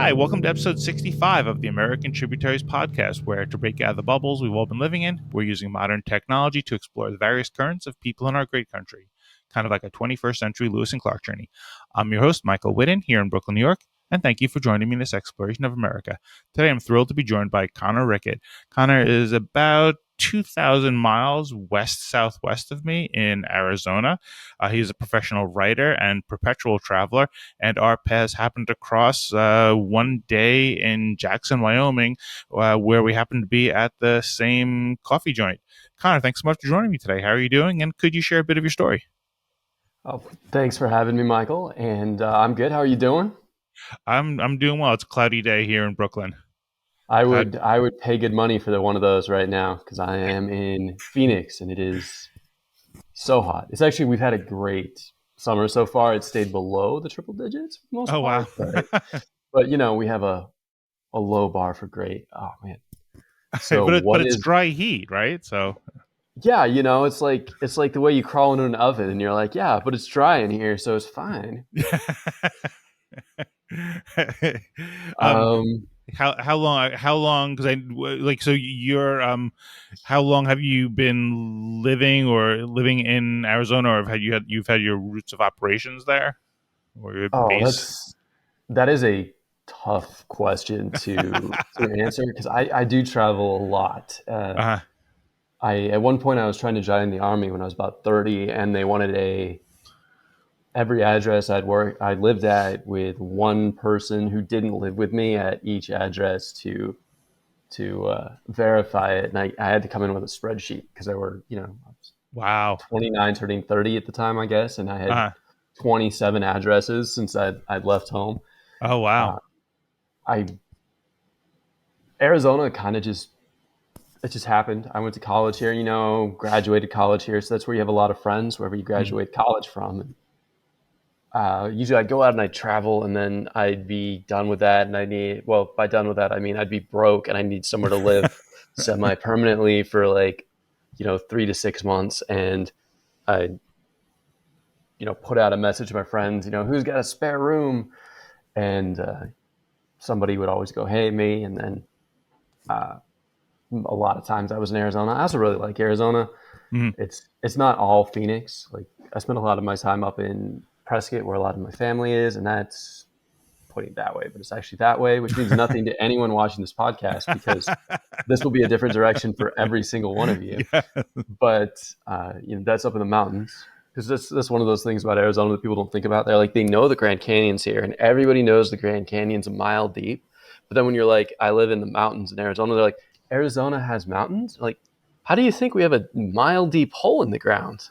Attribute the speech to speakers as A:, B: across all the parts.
A: Hi, welcome to episode 65 of the American Tributaries podcast, where to break out of the bubbles we've all been living in, we're using modern technology to explore the various currents of people in our great country, kind of like a 21st century Lewis and Clark journey. I'm your host, Michael Whidden, here in Brooklyn, New York, and thank you for joining me in this exploration of America. Today I'm thrilled to be joined by Connor Rickett. Connor is about 2,000 miles west-southwest of me in Arizona. He's a professional writer and perpetual traveler, and our paths happened to cross one day in Jackson, Wyoming, where we happened to be at the same coffee joint. Connor, thanks so much for joining me today. How are you doing? And could you share a bit of your story?
B: Oh, thanks for having me, Michael. And I'm good. How are you doing?
A: I'm doing well. It's a cloudy day here in Brooklyn.
B: I
A: Cloud.
B: would I would pay good money for one of those right now because I am in Phoenix and it is so hot. It's actually we've had a great summer so far. It stayed below the triple digits for the most
A: Oh wow.
B: part, but we have a low bar for great. Oh man. So
A: but
B: what
A: it's
B: is
A: dry heat, right? So
B: yeah, it's like the way you crawl into an oven and you're like, yeah, but it's dry in here, so it's fine.
A: um
B: Um,
A: how long because I like so you're how long have you been living in Arizona, or you've had your roots of operations there, or your
B: oh,
A: base?
B: that is a tough question to answer because I do travel a lot.
A: uh
B: I at one point I was trying to join the army when I was about 30, and they wanted a every address I lived at with one person who didn't live with me at each address to verify it, and I had to come in with a spreadsheet because there were I was
A: wow.
B: 29 turning 30 at the time I guess, and I had
A: uh
B: 27 addresses since I'd left home.
A: oh
B: Uh,
A: wow.
B: I Arizona kind of just it just happened. I went to college here, graduated college here, so that's where you have a lot of friends wherever you
A: Mm.
B: graduate college from. And, usually I'd go out and I'd travel, and then I'd be done with that, and by done with that I mean I'd be broke and I need somewhere to live semi permanently for like 3 to 6 months, and I put out a message to my friends, who's got a spare room, and somebody would always go, hey, me, and then. Uh, a lot of times I was in Arizona. I also really like Arizona.
A: Mm.
B: It's not all Phoenix. Like I spent a lot of my time up in Prescott, where a lot of my family is, and that's putting it that way, but it's actually that way, which means nothing to anyone watching this podcast because this will be a different direction for every single one of you.
A: Yeah.
B: But that's up in the mountains. Because that's one of those things about Arizona that people don't think about. They're like, they know the Grand Canyon's here, and everybody knows the Grand Canyon's a mile deep. But then when you're like, I live in the mountains in Arizona, they're like, Arizona has mountains? Like, how do you think we have a mile deep hole in the ground?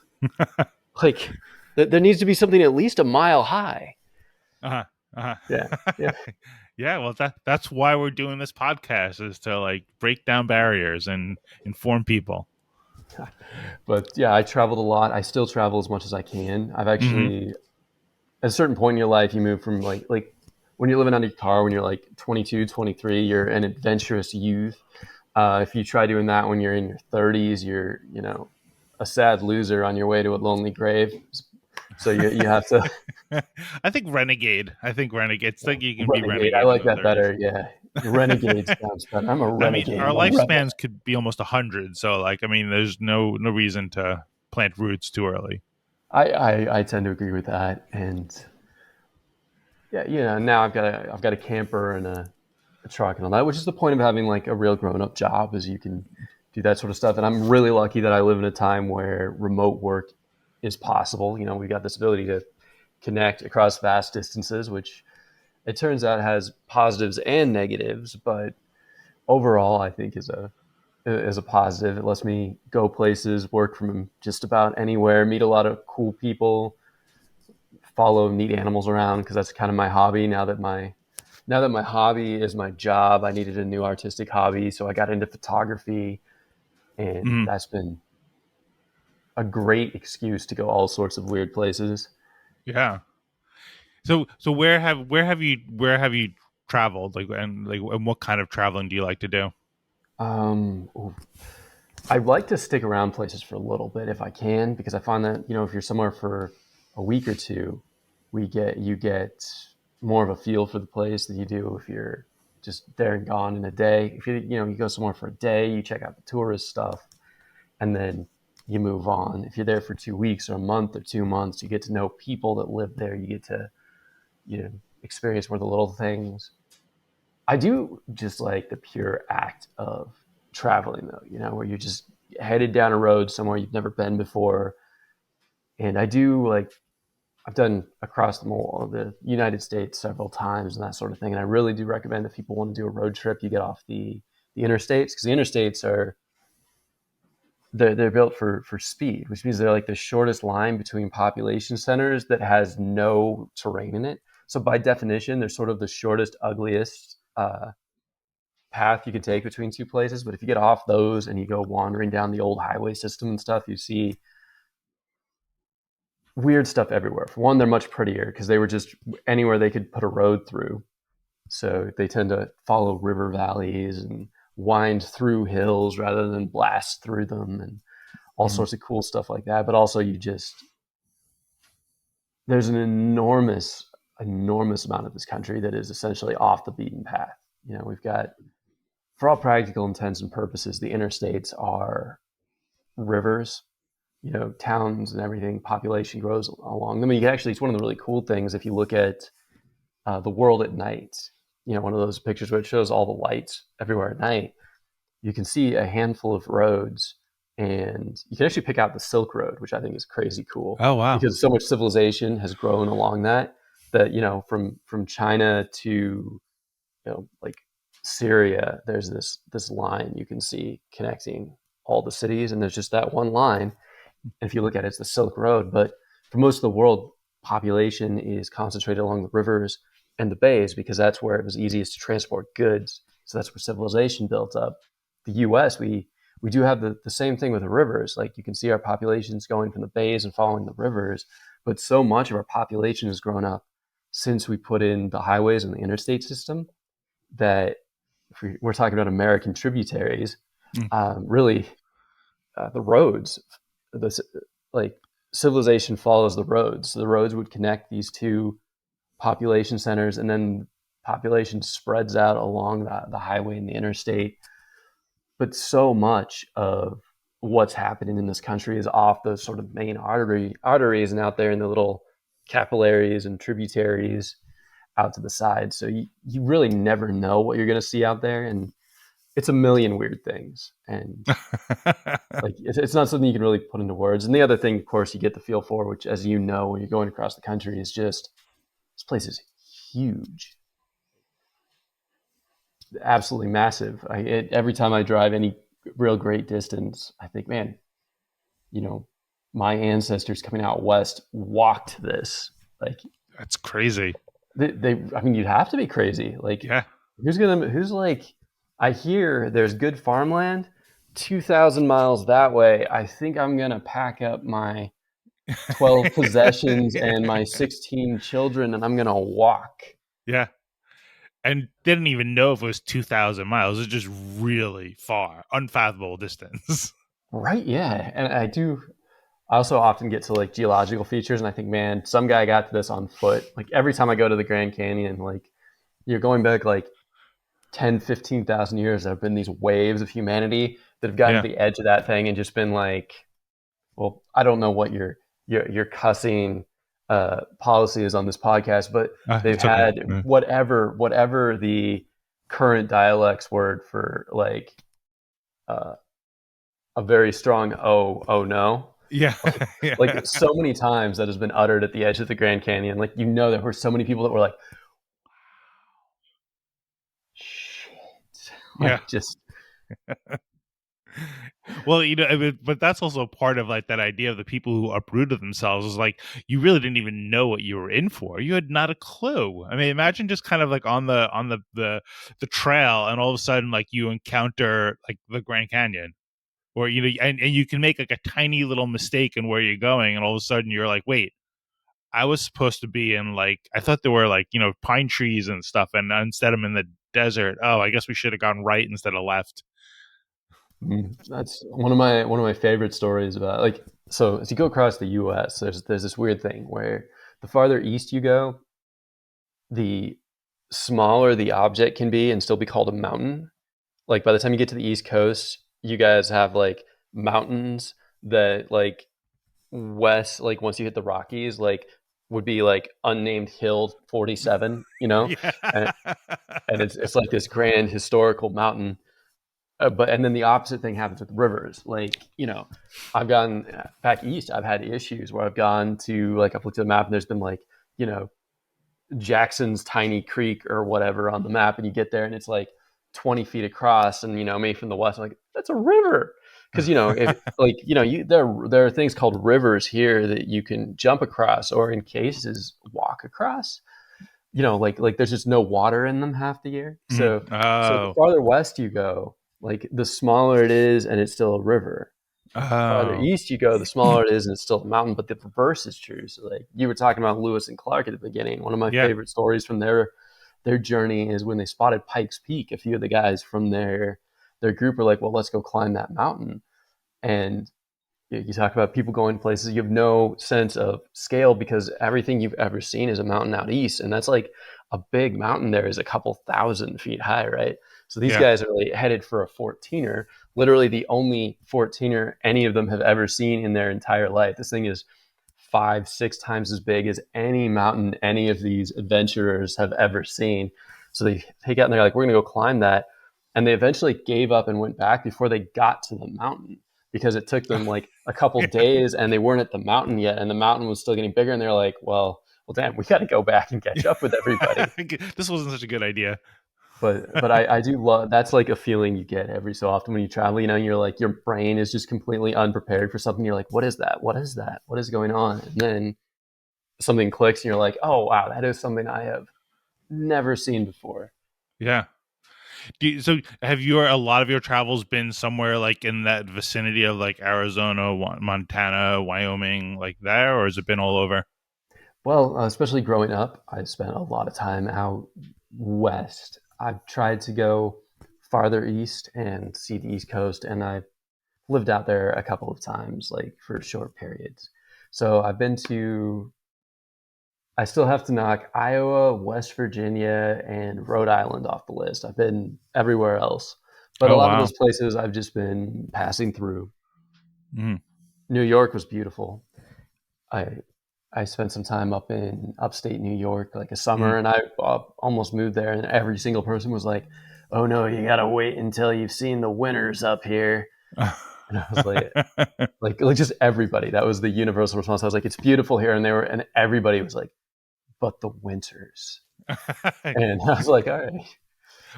B: Like, there needs to be something at least a mile high.
A: uh-huh.
B: Yeah,
A: Uh-huh.
B: yeah.
A: Yeah, well, that's why we're doing this podcast, is to like break down barriers and inform people.
B: But yeah, I traveled a lot. I still travel as much as I can. I've
A: Hmm.
B: actually, at a certain point in your life, you move from like when you're living out of your car when you're like 22, 23, you're an adventurous youth. If you try doing that when you're in your 30s, you're a sad loser on your way to a lonely grave. So you have to
A: I think renegade. I think renegade. It's like you can be
B: renegade. I
A: renegade in
B: like
A: the
B: that
A: 30s.
B: better. Yeah, renegade sounds better. I'm a
A: I mean,
B: renegade.
A: our
B: I'm a rebel.
A: lifespans could be almost 100, so like, I mean, there's no reason to plant roots too early.
B: I tend to agree with that, and yeah, now I've got a camper and a truck and all that, which is the point of having like a real grown up job, is you can do that sort of stuff. And I'm really lucky that I live in a time where remote work is possible. We've got this ability to connect across vast distances, which it turns out has positives and negatives, but overall I think is a positive. It lets me go places, work from just about anywhere, meet a lot of cool people, follow neat animals around because that's kind of my hobby. Now that my hobby is my job, I needed a new artistic hobby, so I got into photography, and
A: Hmm.
B: that's been a great excuse to go all sorts of weird places.
A: Yeah. So where have you traveled, and what kind of traveling do you like to do?
B: Ooh, I like to stick around places for a little bit if I can, because I find that if you're somewhere for a week or two, we get you get more of a feel for the place than you do if you're just there and gone in a day. If you go somewhere for a day, you check out the tourist stuff, and then you move on. If you're there for 2 weeks or a month or 2 months, you get to know people that live there. You get to experience more of the little things. I do just like the pure act of traveling, though. Where you're just headed down a road somewhere you've never been before. And I do like I've done across the United States several times and that sort of thing. And I really do recommend if people want to do a road trip, you get off the interstates, because the interstates are they're built for speed, which means they're like the shortest line between population centers that has no terrain in it. So by definition, they're sort of the shortest, ugliest path you can take between two places. But if you get off those and you go wandering down the old highway system and stuff, you see weird stuff everywhere. For one, they're much prettier because they were just anywhere they could put a road through. So they tend to follow river valleys and wind through hills rather than blast through them, and all
A: Mhm.
B: sorts of cool stuff like that. But also, there's an enormous amount of this country that is essentially off the beaten path. We've got, for all practical intents and purposes, the interstates are rivers. Towns and everything, population grows along them. And it's one of the really cool things if you look at the world at night. One of those pictures where it shows all the lights everywhere at night. You can see a handful of roads, and you can actually pick out the Silk Road, which I think is crazy cool
A: Oh wow.
B: because so much civilization has grown along that from China to like Syria, there's this line you can see connecting all the cities, and there's just that one line. And if you look at it, it's the Silk Road. But for most of the world, population is concentrated along the rivers and the bays because that's where it was easiest to transport goods. So that's where civilization built up. The U.S., we do have the same thing with the rivers. Like you can see our populations going from the bays and following the rivers, but so much of our population has grown up since we put in the highways and the interstate system that if we're talking about American tributaries,
A: Mm.
B: really the roads, the like civilization follows the roads. So the roads would connect these two population centers, and then population spreads out along the highway and the interstate. But so much of what's happening in this country is off those sort of main arteries and out there in the little capillaries and tributaries out to the side. So you really never know what you're going to see out there. And it's a million weird things. And like it's not something you can really put into words. And the other thing, of course, you get the feel for, which, as you know, when you're going across the country, is just this place is huge, absolutely massive. Every time I drive any real great distance, I think, man, you know, my ancestors coming out west walked this. Like
A: That's crazy.
B: I mean, you'd have to be crazy. Like,
A: Yeah.
B: who's like, I hear there's good farmland 2,000 miles that way. I think I'm going to pack up my 12 possessions and my 16 children and I'm going to walk.
A: Yeah. And didn't even know if it was 2,000 miles. It's just really far, unfathomable distance.
B: Right. Yeah. And I also often get to like geological features and I think, man, some guy got to this on foot. Like every time I go to the Grand Canyon, like you're going back like 10, 15,000 years, there have been these waves of humanity that have gotten
A: Yeah.
B: to the edge of that thing and just been like, well, I don't know what your cussing policy is on this podcast, but they've
A: It's okay.
B: had whatever the current dialect's word for like uh, a very strong oh no.
A: Yeah.
B: Like
A: Yeah.
B: so many times that has been uttered at the edge of the Grand Canyon. Like there were so many people that were like, shit,
A: Yeah.
B: like just
A: Well, I mean, but that's also part of like that idea of the people who uprooted themselves is like you really didn't even know what you were in for. You had not a clue. I mean, imagine just kind of like on the trail, and all of a sudden, like you encounter like the Grand Canyon, or and you can make like a tiny little mistake in where you're going, and all of a sudden you're like, wait, I was supposed to be in like I thought there were like pine trees and stuff, and instead I'm in the desert. Oh, I guess we should have gone right instead of left.
B: that's one of my favorite stories about like so as you go across the U.S. There's this weird thing where the farther east you go, the smaller the object can be and still be called a mountain. Like by the time you get to the East Coast, you guys have like mountains that like west, like once you hit the Rockies, like would be like unnamed hill 47,
A: Yeah.
B: and, and it's like this grand historical mountain. But and then the opposite thing happens with rivers. Like I've gone back east. I've had issues where I've gone to like I've looked at the map and there's been like you know Jackson's Tiny Creek or whatever on the map, and you get there and it's like 20 feet across, and me from the west, I'm like, that's a river. Because if like there are things called rivers here that you can jump across, or in cases walk across. Like there's just no water in them half the year.
A: Mhm.
B: So the
A: Oh.
B: farther west you go, like the smaller it is, and it's still a river. Farther
A: Oh.
B: east you go, the smaller it is, and it's still a mountain. But the reverse is true. So, like you were talking about Lewis and Clark at the beginning. One of my
A: Yeah.
B: favorite stories from their journey is when they spotted Pikes Peak. A few of the guys from their group were like, "Well, let's go climb that mountain." And you talk about people going places you have no sense of scale because everything you've ever seen is a mountain out east, and that's like a big mountain there is a couple thousand feet high, right? So these
A: Yeah.
B: guys are really headed for a 14er, literally the only 14er any of them have ever seen in their entire life. This thing is 5, 6 times as big as any mountain any of these adventurers have ever seen. So they take out and they're like, we're going to go climb that. And they eventually gave up and went back before they got to the mountain because it took them like a couple days and they weren't at the mountain yet. And the mountain was still getting bigger. And they're like, well, damn, we got to go back and catch up with everybody.
A: This wasn't such a good idea.
B: But I do love that's like a feeling you get every so often when you travel. You're like your brain is just completely unprepared for something. You're like, what is that? What is that? What is going on? And then something clicks, and you're like, oh wow, that is something I have never seen before.
A: Yeah. So have a lot of your travels been somewhere like in that vicinity of like Arizona, Montana, Wyoming, like there, or has it been all over?
B: Well, especially growing up, I spent a lot of time out west. I've tried to go farther east and see the East Coast, and I've lived out there a couple of times, like for short periods. So I've been to I still have to knock Iowa, West Virginia, and Rhode Island off the list. I've been everywhere else, but a
A: Oh
B: lot of
A: wow.
B: those places I've just been passing through.
A: Mhm.
B: New York was beautiful. I I spent some time up in upstate New York, like a
A: Mhm.
B: summer, and I almost moved there. And every single person was like, "Oh no, you gotta wait until you've seen the winters up here." And I was like just everybody. That was the universal response. I was like, "It's beautiful here," and everybody was like, "But the winters." And I was like, all right.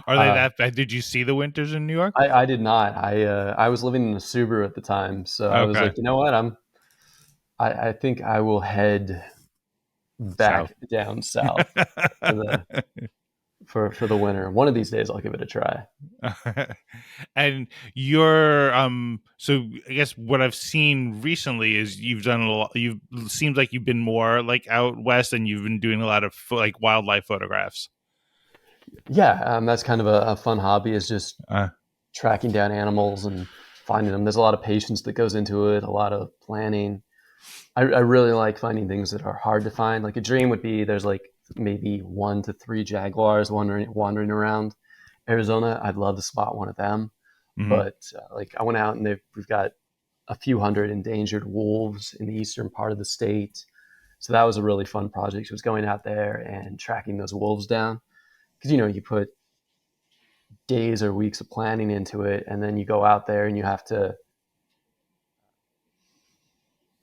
A: Are they
B: Uh,
A: that bad? Did you see the winters in New York?
B: I did not. I was living in a Subaru at the time, so I was
A: Okay.
B: like, you know what? I think I will head
A: South.
B: back down south for the for the winter. One of these days, I'll give it a try.
A: And you're so I guess what I've seen recently is you've done a lot. You've seems like you've been more like out west and you've been doing a lot of like wildlife photographs.
B: Yeah, that's kind of a fun hobby. Is just
A: uh
B: tracking down animals and finding them. There's a lot of patience that goes into it. A lot of planning. I really like finding things that are hard to find. Like a dream would be there's like maybe 1 to 3 jaguars wandering around Arizona. I'd love to spot one of them,
A: mhm.
B: but like I went out and we've got a few hundred endangered wolves in the eastern part of the state. So that was a really fun project. It was going out there and tracking those wolves down because you put days or weeks of planning into it, and then you go out there and you have to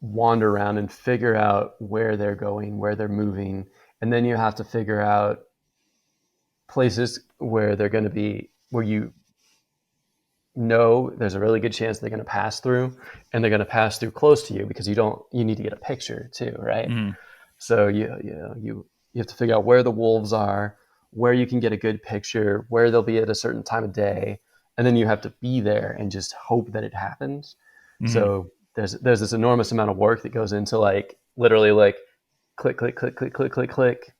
B: wander around and figure out where they're going, where they're moving, and then you have to figure out places where they're going to be, where you know there's a really good chance they're going to pass through, and they're going to pass through close to you because you need to get a picture too, right?
A: Mhm.
B: So you have to figure out where the wolves are, where you can get a good picture, where they'll be at a certain time of day, and then you have to be there and just hope that it happens.
A: Mhm.
B: So there's this enormous amount of work that goes into like literally like click click click click click click click,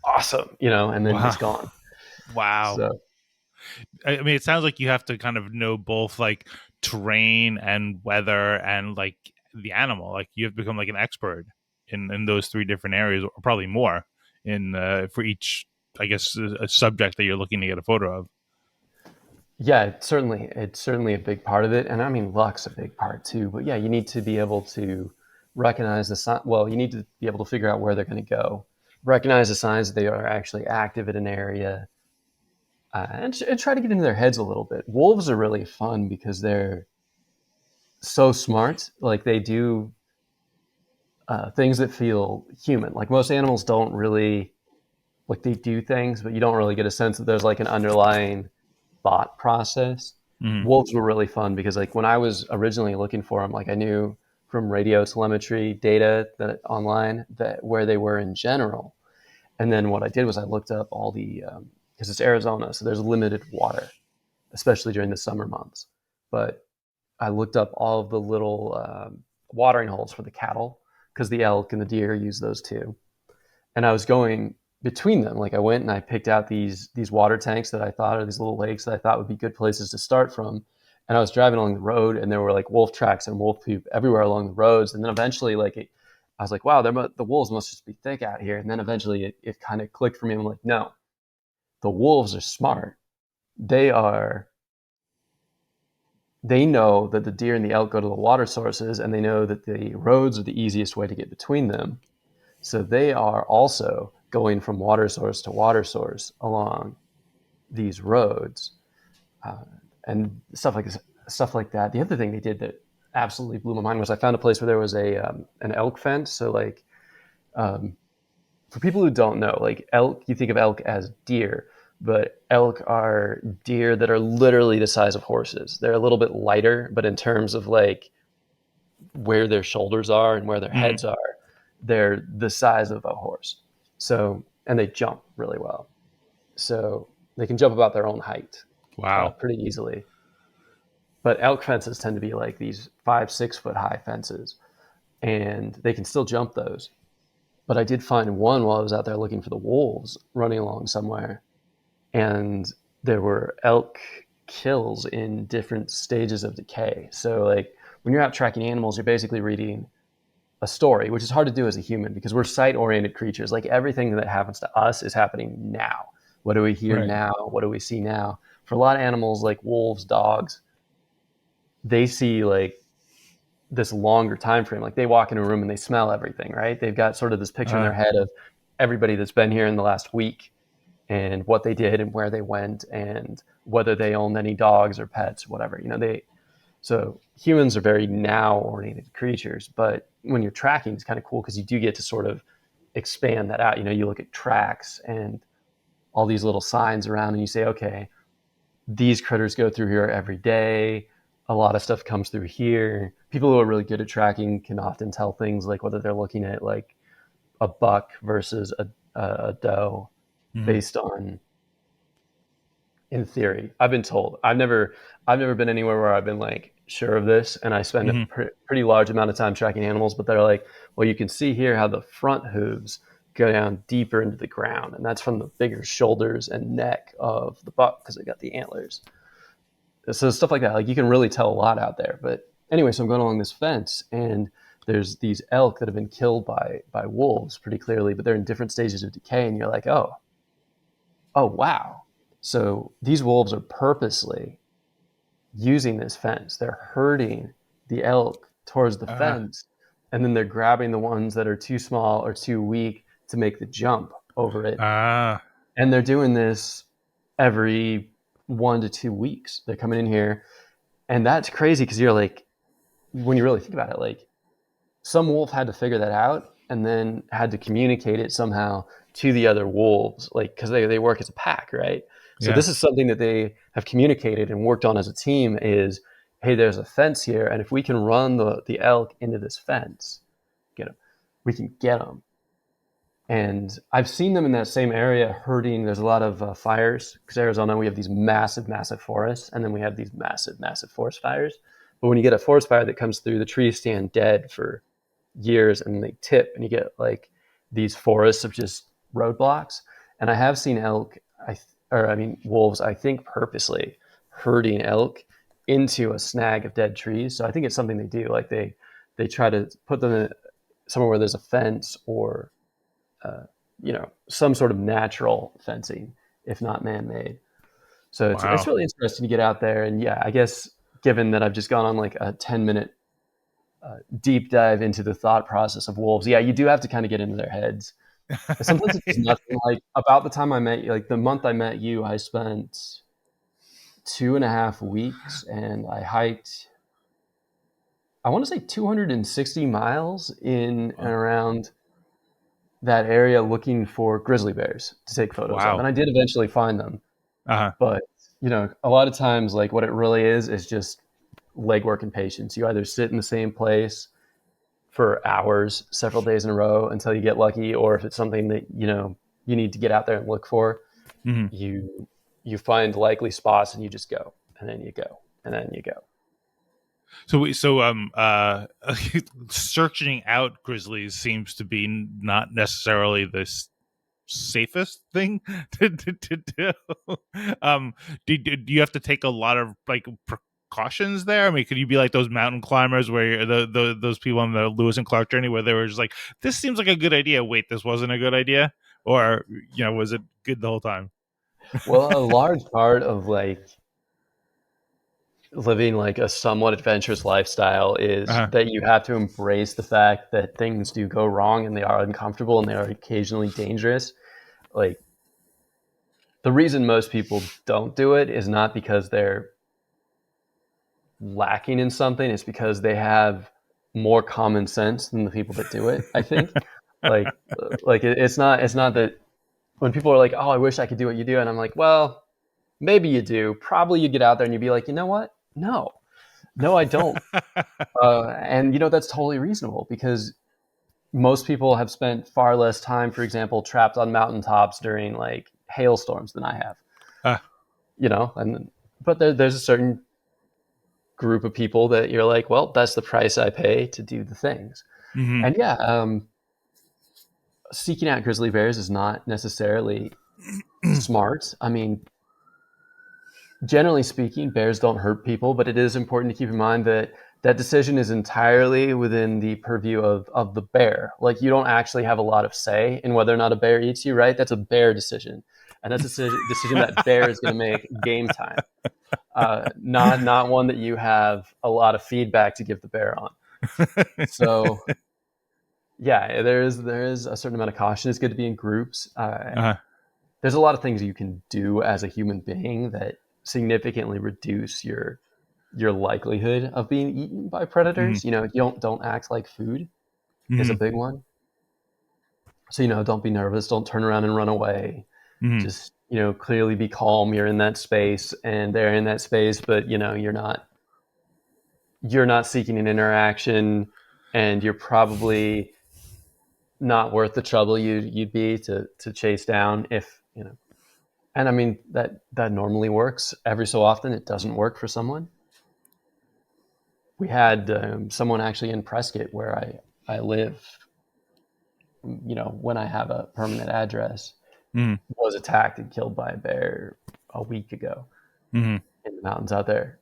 B: awesome, and then
A: Wow.
B: it's gone.
A: Wow.
B: So
A: I mean, it sounds like you have to kind of know both like terrain and weather and like the animal. Like you have to become like an expert in those three different areas, or probably more, in for each, I guess, a subject that you're looking to get a photo of.
B: Yeah, it's certainly a big part of it, and I mean luck's a big part too. But yeah, you need to be able to recognize the sign. Well, you need to be able to figure out where they're going to go, recognize the signs that they are actually active in an area, and try to get into their heads a little bit. Wolves are really fun because they're so smart. Like they do things that feel human. Like most animals don't really like they do things, but you don't really get a sense that there's like an underlying thought process.
A: Hmm.
B: Wolves were really fun because like when I was originally looking for them, like I knew from radio telemetry data that online that where they were in general. And then what I did was I looked up all the because it's Arizona, so there's limited water, especially during the summer months. But I looked up all of the little watering holes for the cattle because the elk and the deer use those too. And I was going between them. Like I went and I picked out these water tanks that I thought, or these little lakes that I thought would be good places to start from. And I was driving along the road, and there were like wolf tracks and wolf poop everywhere along the roads. And then eventually, I was like, wow, the wolves must just be thick out here. And then eventually, it kind of clicked for me. I'm like, no, the wolves are smart. They are. They know that the deer and the elk go to the water sources, and they know that the roads are the easiest way to get between them. So they are also going from water source to water source along these roads, uh, and stuff like that. The other thing they did that absolutely blew my mind was I found a place where there was a an elk fence. So like um, for people who don't know, like elk, you think of elk as deer, but elk are deer that are literally the size of horses. They're a little bit lighter, but in terms of like where their shoulders are and where their
A: Hmm.
B: heads are, they're the size of a horse. So, and they jump really well. So they can jump about their own height
A: Wow.
B: pretty easily. But elk fences tend to be like these 5, 6 foot high fences, and they can still jump those. But I did find one while I was out there looking for the wolves running along somewhere, and there were elk kills in different stages of decay. So, like when you're out tracking animals, you're basically reading a story, which is hard to do as a human because we're sight oriented creatures. Like everything that happens to us is happening now. What do we hear
A: Right.
B: now? What do we see now? For a lot of animals like wolves, dogs, they see like this longer time frame. Like they walk in a room and they smell everything, right? They've got sort of this picture in
A: Uh,
B: their head of everybody that's been here in the last week and what they did and where they went and whether they owned any dogs or pets, whatever. So humans are very now oriented creatures, but when you're tracking, it's kind of cool because you do get to sort of expand that out. You look at tracks and all these little signs around, and you say, okay, these critters go through here every day. A lot of stuff comes through here. People who are really good at tracking can often tell things like whether they're looking at like a buck versus a doe
A: mhm.
B: based on, in theory, I've been told. I've never been anywhere where I've been like sure of this, and I spend a
A: Mhm.
B: pretty large amount of time tracking animals. But they're like, well, you can see here how the front hooves go down deeper into the ground, and that's from the bigger shoulders and neck of the buck because they got the antlers. So stuff like that, like you can really tell a lot out there. But anyway, so I'm going along this fence, and there's these elk that have been killed by wolves pretty clearly, but they're in different stages of decay, and you're like, oh wow. So these wolves are purposely using this fence. They're herding the elk towards the
A: Uh,
B: fence, and then they're grabbing the ones that are too small or too weak to make the jump over it.
A: uh,
B: And they're doing this every 1 to 2 weeks. They're coming in here, and that's crazy because you're like, when you really think about it, like some wolf had to figure that out and then had to communicate it somehow to the other wolves, like because they work as a pack, right? So
A: yeah.
B: this is something that they have communicated and worked on as a team is, hey, there's a fence here, and if we can run the elk into this fence, get them, we can get them. And I've seen them in that same area herding. There's a lot of fires because Arizona, we have these massive, massive forests, and then we have these massive, massive forest fires. But when you get a forest fire that comes through, the trees stand dead for years and they tip and you get like these forests of just roadblocks. And I have seen elk, I mean wolves, I think purposely herding elk into a snag of dead trees. So I think it's something they do. Like they try to put them in somewhere where there's a fence or some sort of natural fencing, if not man-made. So it's
A: Wow.
B: really interesting to get out there. And yeah, I guess given that I've just gone on like a 10-minute deep dive into the thought process of wolves, yeah, you do have to kind of get into their heads. And sometimes it's just nothing. Like about the time I met you, like the month I met you, I spent 2.5 weeks and I hiked, I want to say 260 miles in and around that area looking for grizzly bears to take photos of.
A: Wow.
B: And I did eventually find them.
A: Uh-huh.
B: But, a lot of times, like what it really is just legwork and patience. You either sit in the same place for hours, several days in a row until you get lucky, or if it's something that, you need to get out there and look for,
A: Mhm.
B: you find likely spots and you just go, and then you go, and then you go.
A: So searching out grizzlies seems to be not necessarily the safest thing to do. Do you have to take a lot of like precautions there? I mean, could you be like those mountain climbers where those people on the Lewis and Clark journey where they were just like, this seems like a good idea. Wait, this wasn't a good idea, or was it good the whole time?
B: Well, a large part of like living like a somewhat adventurous lifestyle is
A: Uh-huh.
B: that you have to embrace the fact that things do go wrong and they are uncomfortable and they are occasionally dangerous. Like the reason most people don't do it is not because they're lacking in something, it's because they have more common sense than the people that do it, I think. like it's not that when people are like, "Oh, I wish I could do what you do." And I'm like, "Well, maybe you do. Probably you'd get out there and you'd be like, "You know what? No. No, I don't." And that's totally reasonable because most people have spent far less time, for example, trapped on mountaintops during like hailstorms than I have.
A: uh,
B: And but there's a certain group of people that you're like, well, that's the price I pay to do the things.
A: mhm.
B: And yeah, seeking out grizzly bears is not necessarily smart. I mean, generally speaking, bears don't hurt people, but it is important to keep in mind that that decision is entirely within the purview of the bear. Like you don't actually have a lot of say in whether or not a bear eats you, right? That's a bear decision. And that's a decision that bear is going to make game time. Not one that you have a lot of feedback to give the bear on. So yeah, there is a certain amount of caution. It's good to be in groups.
A: uh,
B: There's a lot of things you can do as a human being that significantly reduce your likelihood of being eaten by
A: mhm.
B: predators. You don't act like food is a
A: Mhm.
B: big one. So don't be nervous. Don't turn around and run away.
A: Mhm.
B: Just clearly be calm. You're in that space, and they're in that space, but you're not seeking an interaction, and you're probably not worth the trouble you'd be to chase down if. And I mean that normally works. Every so often, it doesn't work for someone. We had someone actually in Prescott, where I live. When I have a permanent address,
A: Mhm.
B: was attacked and killed by a bear a week ago
A: Mhm.
B: in the mountains out there,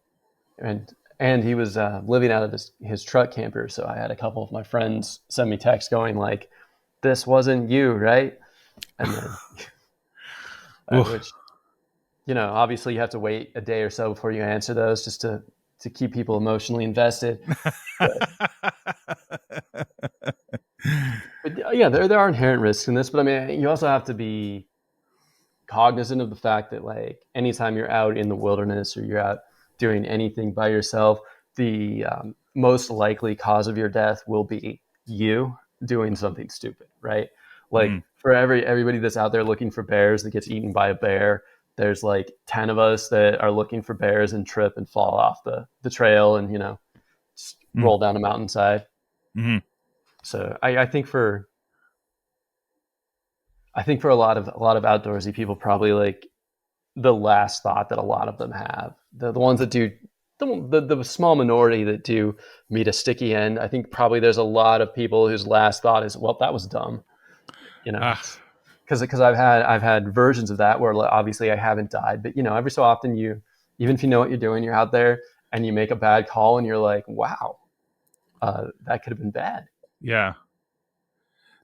B: and he was living out of his truck camper. So I had a couple of my friends send me texts going like, "This wasn't you, right?" And then,
A: Oof.
B: which obviously you have to wait a day or so before you answer those, just to keep people emotionally invested. But, but yeah, there are inherent risks in this. But I mean, you also have to be cognizant of the fact that like anytime you're out in the wilderness or you're out doing anything by yourself, the most likely cause of your death will be you doing something stupid, right? Like
A: Mhm.
B: for everybody that's out there looking for bears that gets eaten by a bear, there's like 10 of us that are looking for bears and trip and fall off the trail and
A: Mhm.
B: roll down a mountainside.
A: Mhm.
B: So I think for a lot of outdoorsy people, probably like the last thought that a lot of them have. The ones that do, the small minority that do meet a sticky end. I think probably there's a lot of people whose last thought is, well, that was dumb.
A: Ah,
B: It's because I've had versions of that where obviously I haven't died, but every so often even if you know what you're doing, you're out there and you make a bad call and you're like, wow, that could have been bad.
A: yeah.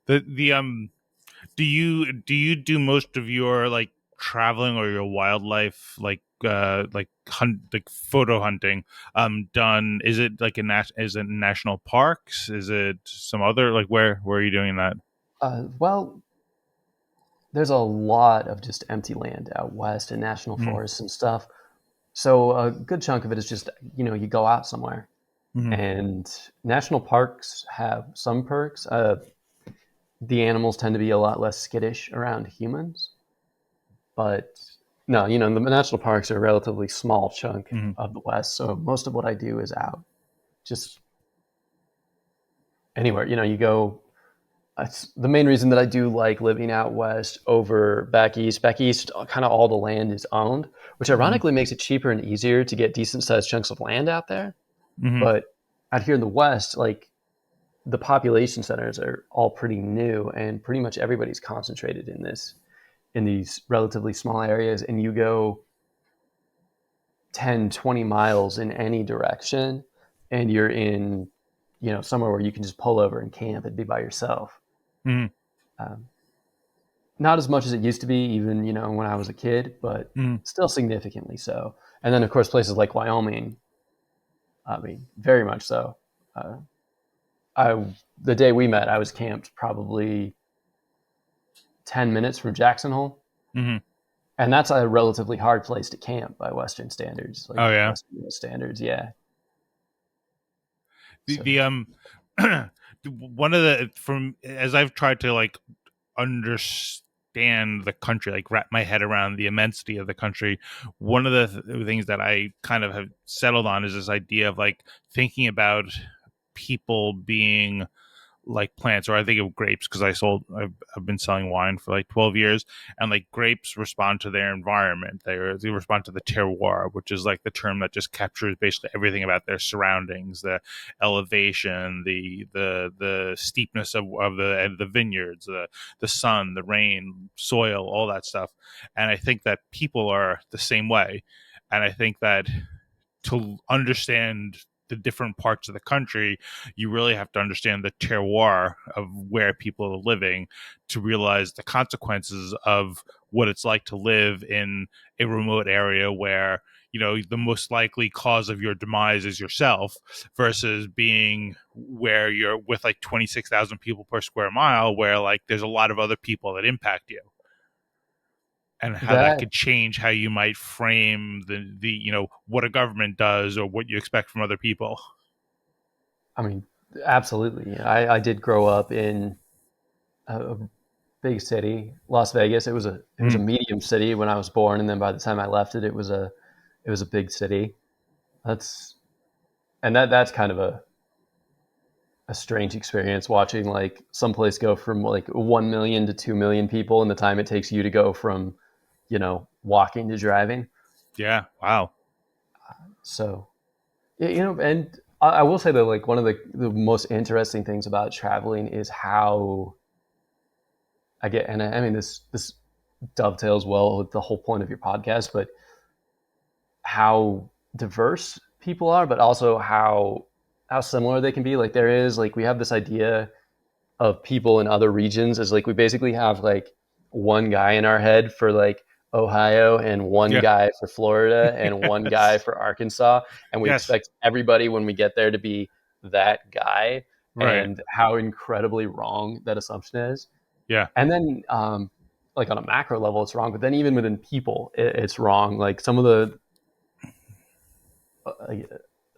A: The Do you do most of your like traveling or your wildlife like photo hunting done, is it like is it national parks, is it some other, like where are you doing that?
B: Well, there's a lot of just empty land out west and national
A: Mm-hmm.
B: forests and stuff. So a good chunk of it is just, you go out somewhere.
A: Mm-hmm.
B: And national parks have some perks. The animals tend to be a lot less skittish around humans. But no, the national parks are a relatively small chunk
A: Mm-hmm.
B: of the West. So most of what I do is out just anywhere. You go. That's the main reason that I do like living out west over back east. Back east, kind of all the land is owned, which
A: Mm-hmm.
B: ironically makes it cheaper and easier to get decent sized chunks of land out there.
A: Mm-hmm.
B: But out here in the west, like the population centers are all pretty new, and pretty much everybody's concentrated in these relatively small areas. And you go 10, 20 miles in any direction, and you're in somewhere where you can just pull over and camp and be by yourself.
A: Mm-hmm.
B: um, Not as much as it used to be, even when I was a kid, but
A: Mm-hmm.
B: still significantly so. And then of course places like Wyoming, I mean, very much so. uh, I The day we met, I was camped probably 10 minutes from Jackson Hole,
A: Mm-hmm.
B: and that's a relatively hard place to camp by Western standards, like
A: Oh yeah.
B: Western US standards. Yeah.
A: The
B: So
A: one of the, from as I've tried to like understand the country, like wrap my head around the immensity of the country, one of the things that I kind of have settled on is this idea of like thinking about people being like plants, or I think of grapes because I've been selling wine for like 12 years, and like grapes respond to their environment. They respond to the terroir, which is like the term that just captures basically everything about their surroundings, the elevation, the steepness of the vineyards, the sun, the rain, soil, all that stuff. And I think that people are the same way. And I think that to understand the different parts of the country, you really have to understand the terroir of where people are living to realize the consequences of what it's like to live in a remote area where the most likely cause of your demise is yourself, versus being where you're with like 26,000 people per square mile, where like there's a lot of other people that impact you, and how that
B: that
A: could change how you might frame the what a government does or what you expect from other people.
B: I mean, absolutely. I did grow up in a big city, Las Vegas. It was a
A: Mm,
B: medium city when I was born, and then by the time I left it, it was a big city. That's and that's kind of a strange experience watching like someplace go from like 1 million to 2 million people in the time it takes you to go from walking to driving.
A: yeah. Wow.
B: So and I will say that like one of the most interesting things about traveling is how I get, and I mean this dovetails well with the whole point of your podcast, but how diverse people are, but also how similar they can be. Like there is like we have this idea of people in other regions as like we basically have like one guy in our head for like Ohio and one
A: Yeah.
B: guy for Florida and one guy
A: Yes.
B: for Arkansas, and we
A: Yes.
B: expect everybody when we get there to be that guy,
A: Right.
B: and how incredibly wrong that assumption is.
A: Yeah.
B: And then like on a macro level it's wrong, but then even within people it's wrong. Like uh,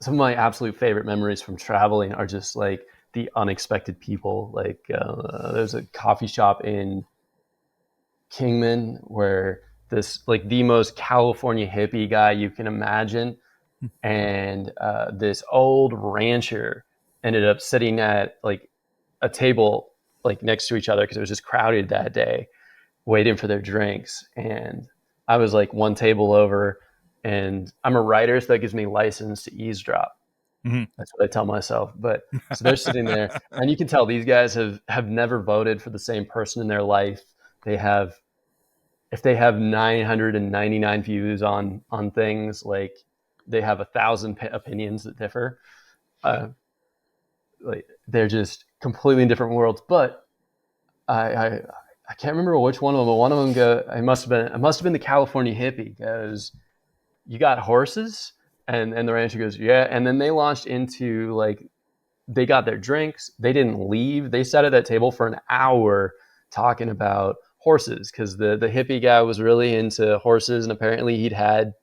B: some of my absolute favorite memories from traveling are just like the unexpected people. Like there's a coffee shop in Kingman where this like the most California hippie guy you can imagine, and this old rancher ended up sitting at like a table like next to each other because it was just crowded that day, waiting for their drinks. And I was like one table over, and I'm a writer, so that gives me license to eavesdrop.
A: Hmm.
B: That's what I tell myself. But so they're sitting there, and you can tell these guys have never voted for the same person in their life. They have, if they have 999 views on things, like they have 1,000 opinions that differ. Uh, like they're just completely in different worlds. But I I can't remember which one of them, but one of them it must have been the California hippie goes, you got horses? And the rancher goes, yeah. And then they launched into like, they got their drinks. They didn't leave. They sat at that table for an hour talking about horses because the hippie guy was really into horses, and apparently he'd had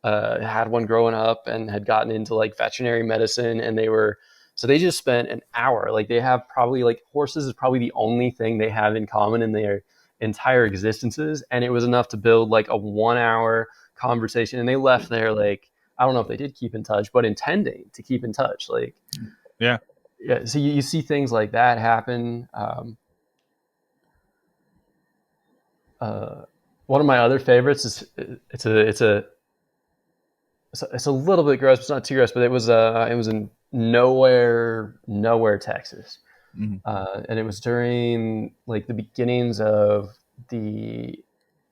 B: one growing up and had gotten into like veterinary medicine, and they just spent an hour. Like they have probably like horses is probably the only thing they have in common in their entire existences, and it was enough to build like a 1 hour conversation. And they left there like, I don't know if they did keep in touch, but intending to keep in touch. Like,
A: Yeah.
B: yeah, so you see things like that happen. Uh, One of my other favorites is it's a little bit gross, but it's not too gross. But it was in nowhere, Texas,
A: Mhm.
B: and it was during like the beginnings of the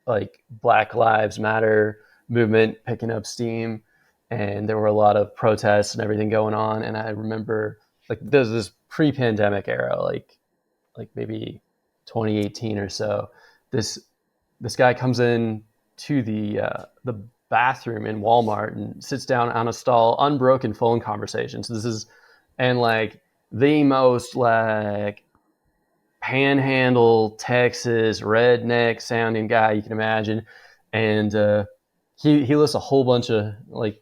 B: like Black Lives Matter movement picking up steam, and there were a lot of protests and everything going on. And I remember like there's this pre-pandemic era, like maybe 2018 or so. This this guy comes in to the bathroom in Walmart and sits down on a stall, unbroken phone conversation. So this is and like the most like panhandle Texas redneck sounding guy you can imagine, and he lists a whole bunch of like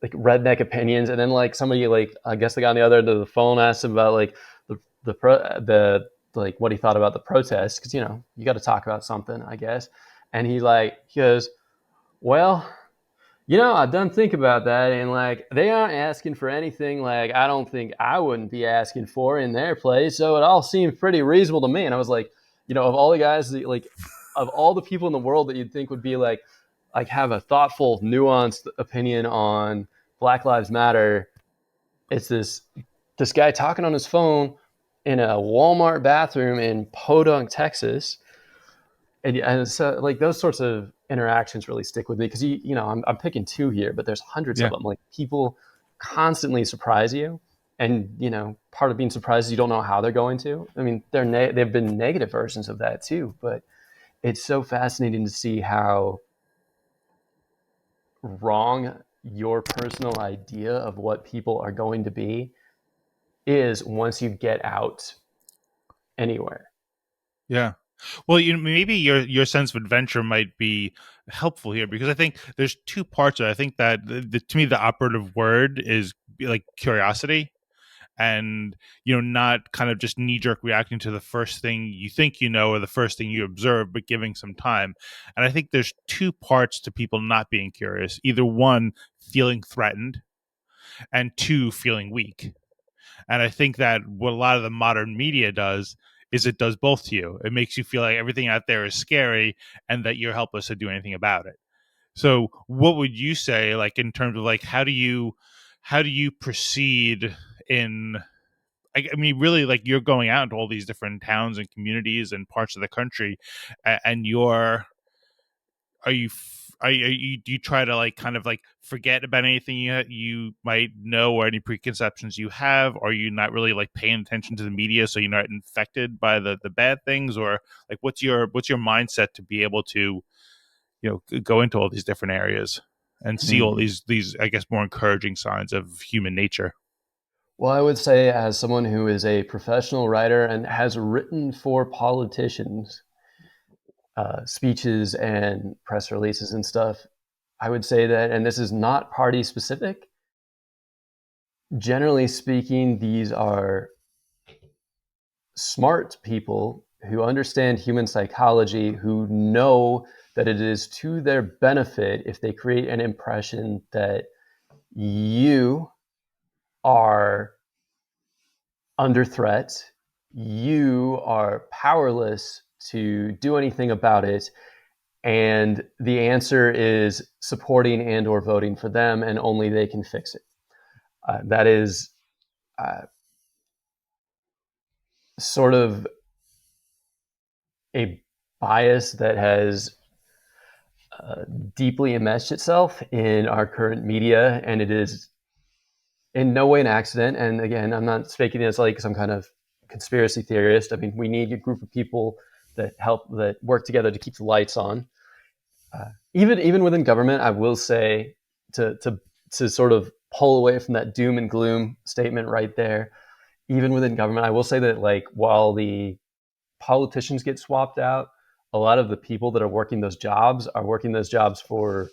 B: redneck opinions, and then like somebody like I guess the guy on the other end of the phone asked him about like the like what he thought about the protests because you got to talk about something I guess, and he goes, well, I done think about that, and like they aren't asking for anything like I don't think I wouldn't be asking for in their place, so it all seemed pretty reasonable to me. And I was like, of all the guys that, like, of all the people in the world that you'd think would be like have a thoughtful, nuanced opinion on Black Lives Matter, it's this guy talking on his phone in a Walmart bathroom in Podunk, Texas, and so like those sorts of interactions really stick with me because I'm picking two here, but there's hundreds of
A: Yeah.
B: them. Like people constantly surprise you, and part of being surprised is you don't know how they're going to. I mean, they've been negative versions of that too, but it's so fascinating to see how wrong your personal idea of what people are going to be is once you get out anywhere.
A: Yeah. Well, maybe your sense of adventure might be helpful here because I think there's two parts of it. I think that to me the operative word is like curiosity, and not kind of just knee jerk reacting to the first thing you think or the first thing you observe, but giving some time. And I think there's two parts to people not being curious: either one, feeling threatened, and two, feeling weak. And I think that what a lot of the modern media does is it does both to you. It makes you feel like everything out there is scary and that you're helpless to do anything about it. So what would you say, like, in terms of like how do you proceed in I mean, really, like, you're going out into all these different towns and communities and parts of the country, and are you do you try to like kind of like forget about anything you might know or any preconceptions you have? Or are you not really like paying attention to the media so you're not infected by the bad things? Or like what's your mindset to be able to go into all these different areas and see all
B: Hmm.
A: these I guess more encouraging signs of human nature?
B: Well, I would say, as someone who is a professional writer and has written for politicians, speeches and press releases and stuff, I would say that, and this is not party specific, generally speaking, these are smart people who understand human psychology, who know that it is to their benefit if they create an impression that you are under threat, you are powerless to do anything about it, and the answer is supporting and or voting for them, and only they can fix it. That is uh, sort of a bias that has uh, deeply enmeshed itself in our current media, and it is in no way an accident. And again, I'm not speaking as like some kind of conspiracy theorist. I mean, we need a group of people that work together to keep the lights on. Even within government, I will say to sort of pull away from that doom and gloom statement right there. Even within government, I will say that like while the politicians get swapped out, a lot of the people that are working those jobs are working those jobs for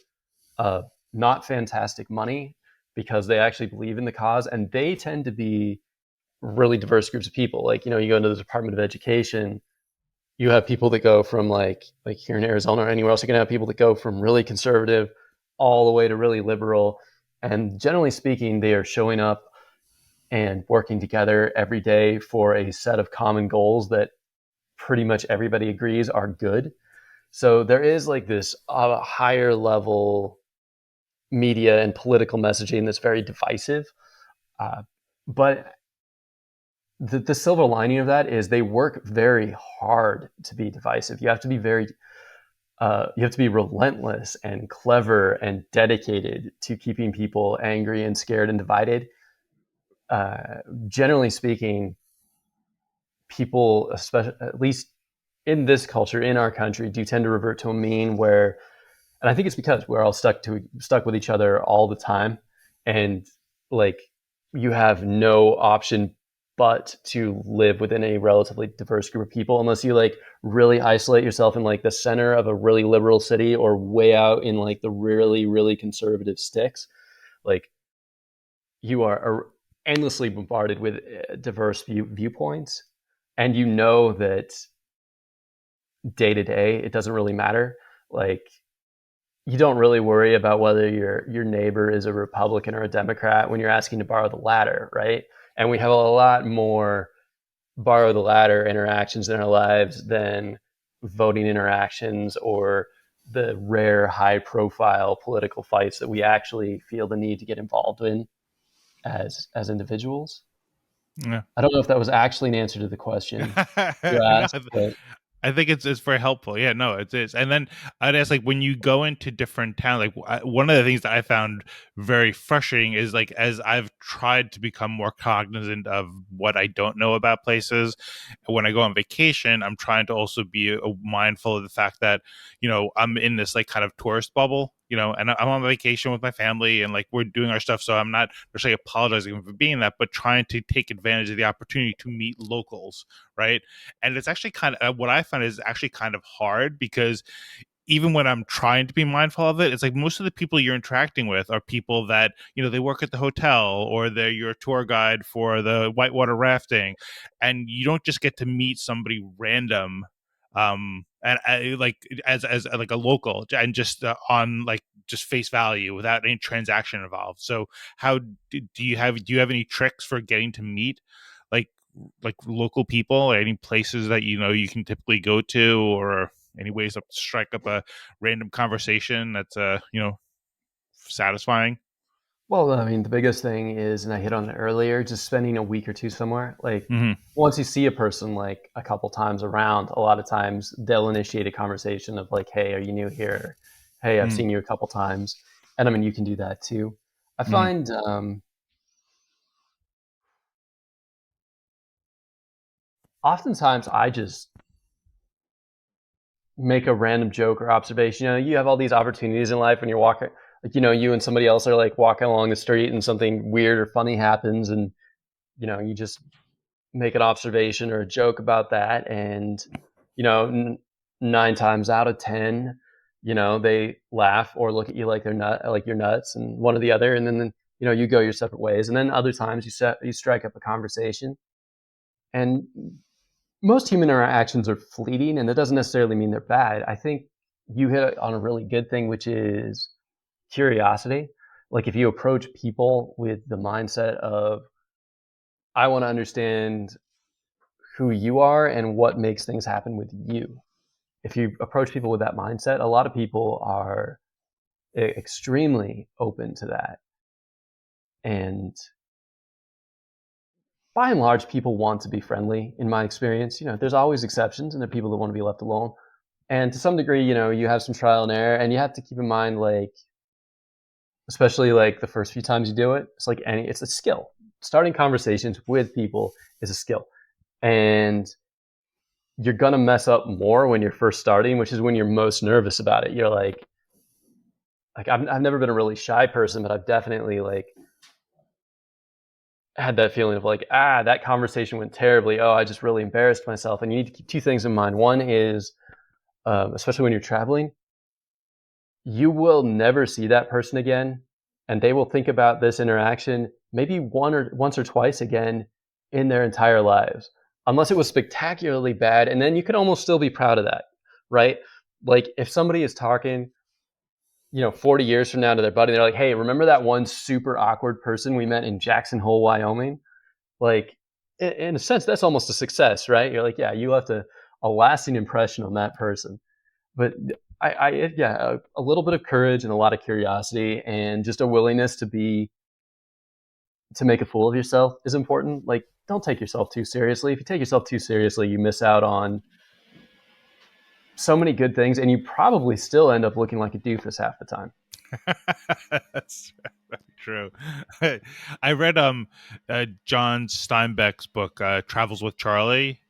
B: uh, not fantastic money because they actually believe in the cause, and they tend to be really diverse groups of people. Like you go into the Department of Education, you have people that go from like here in Arizona or anywhere else, you're gonna have people that go from really conservative all the way to really liberal. And generally speaking, they are showing up and working together every day for a set of common goals that pretty much everybody agrees are good. So there is like this higher level media and political messaging that's very divisive. But the silver lining of that is they work very hard to be divisive. You have to be relentless and clever and dedicated to keeping people angry and scared and divided. Generally speaking, people, especially at least in this culture, in our country, do tend to revert to a mean where, and I think it's because we're all stuck with each other all the time, and like you have no option but to live within a relatively diverse group of people unless you like really isolate yourself in like the center of a really liberal city or way out in like the really conservative sticks. Like you are endlessly bombarded with diverse viewpoints, and you know that day to day it doesn't really matter. Like you don't really worry about whether your neighbor is a Republican or a Democrat when you're asking to borrow the ladder, right? And we have a lot more borrow the ladder interactions in our lives than voting interactions or the rare high profile political fights that we actually feel the need to get involved in as individuals.
A: Yeah.
B: I don't know if that was actually an answer to the question you
A: No,
B: asked, but
A: I think it's very helpful. Yeah, no, it is. And then I'd ask, like, when you go into different towns, like one of the things that I found very frustrating is like as I've tried to become more cognizant of what I don't know about places. When I go on vacation, I'm trying to also be mindful of the fact that I'm in this like kind of tourist bubble. And I'm on vacation with my family, and like we're doing our stuff. So I'm not necessarily apologizing for being that, but trying to take advantage of the opportunity to meet locals, right? And it's actually kind of what I find is actually kind of hard because even when I'm trying to be mindful of it, it's like most of the people you're interacting with are people that, they work at the hotel or they're your tour guide for the whitewater rafting. And you don't just get to meet somebody random. And like as like a local and just on like just face value without any transaction involved. So how do you have any tricks for getting to meet like local people or any places that you can typically go to, or any ways to strike up a random conversation that's satisfying?
B: well, I mean, the biggest thing is, and I hit on it earlier, just spending a week or two somewhere. Like
A: Hmm.
B: once you see a person like a couple times around, a lot of times they'll initiate a conversation of like, "Hey, are you new here? Hey, I've seen you a couple times," and I mean, you can do that too. I
A: Hmm.
B: find oftentimes I just make a random joke or observation. You have all these opportunities in life when you're walking, like you and somebody else are like walking along the street, and something weird or funny happens, and you just make an observation or a joke about that, and you know, 9 times out of 10, they laugh or look at you like like you're nuts, and one or the other, and then you go your separate ways, and then other times you strike up a conversation, and most human interactions are fleeting, and that doesn't necessarily mean they're bad. I think you hit on a really good thing, which is curiosity. Like if you approach people with the mindset of, I want to understand who you are and what makes things happen with you. If you approach people with that mindset, a lot of people are extremely open to that. And by and large, people want to be friendly, in my experience. There's always exceptions, and there are people that want to be left alone. And to some degree, you have some trial and error, and you have to keep in mind, like, especially like the first few times you do it, it's a skill. Starting conversations with people is a skill. And you're gonna mess up more when you're first starting, which is when you're most nervous about it. You're like I've never been a really shy person, but I've definitely like had that feeling of like, that conversation went terribly. Oh, I just really embarrassed myself. And you need to keep two things in mind. One is, especially when you're traveling, you will never see that person again, and they will think about this interaction maybe once or twice again in their entire lives, unless it was spectacularly bad, and then you could almost still be proud of that, right? Like if somebody is talking, 40 years from now to their buddy, they're like, "Hey, remember that one super awkward person we met in Jackson Hole, Wyoming?" Like, in a sense, that's almost a success, right? You're like, yeah, you left a lasting impression on that person. But yeah, a little bit of courage and a lot of curiosity and just a willingness to make a fool of yourself is important. Like, don't take yourself too seriously. If you take yourself too seriously, you miss out on so many good things, and you probably still end up looking like a doofus half the time.
A: That's true. I read John Steinbeck's book, Travels with Charlie,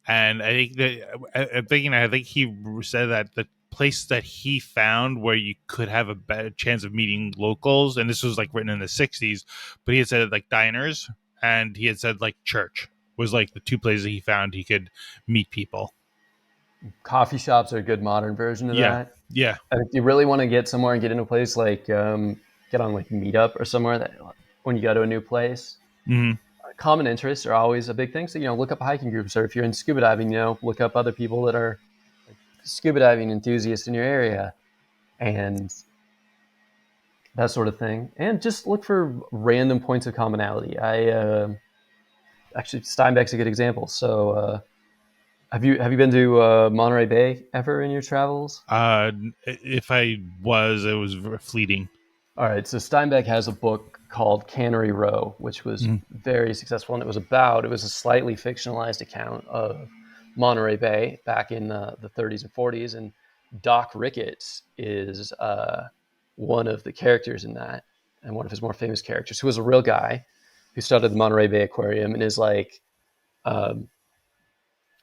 A: and I think that I think he said that the place that he found where you could have a better chance of meeting locals, and this was like written in the '60s, but he had said like diners, and he had said like church was like the two places he found he could meet people.
B: Coffee shops are a good modern version of
A: Yeah,
B: that.
A: yeah.
B: And if you really want to get somewhere and get into a place like get on like Meetup or somewhere that when you go to a new place,
A: Hmm.
B: common interests are always a big thing. So look up hiking groups, or if you're in scuba diving, look up other people that are like scuba diving enthusiasts in your area, and that sort of thing. And just look for random points of commonality. I actually Steinbeck's a good example. So have you been to Monterey Bay ever in your travels?
A: Uh, if I was, it was fleeting.
B: All right, so Steinbeck has a book called Cannery Row, which was
A: Mm-hmm.
B: very successful, and it was a slightly fictionalized account of Monterey Bay back in the 30s and 40s, and Doc Rickett is one of the characters in that, and one of his more famous characters, who was a real guy who started the Monterey Bay Aquarium and is like um,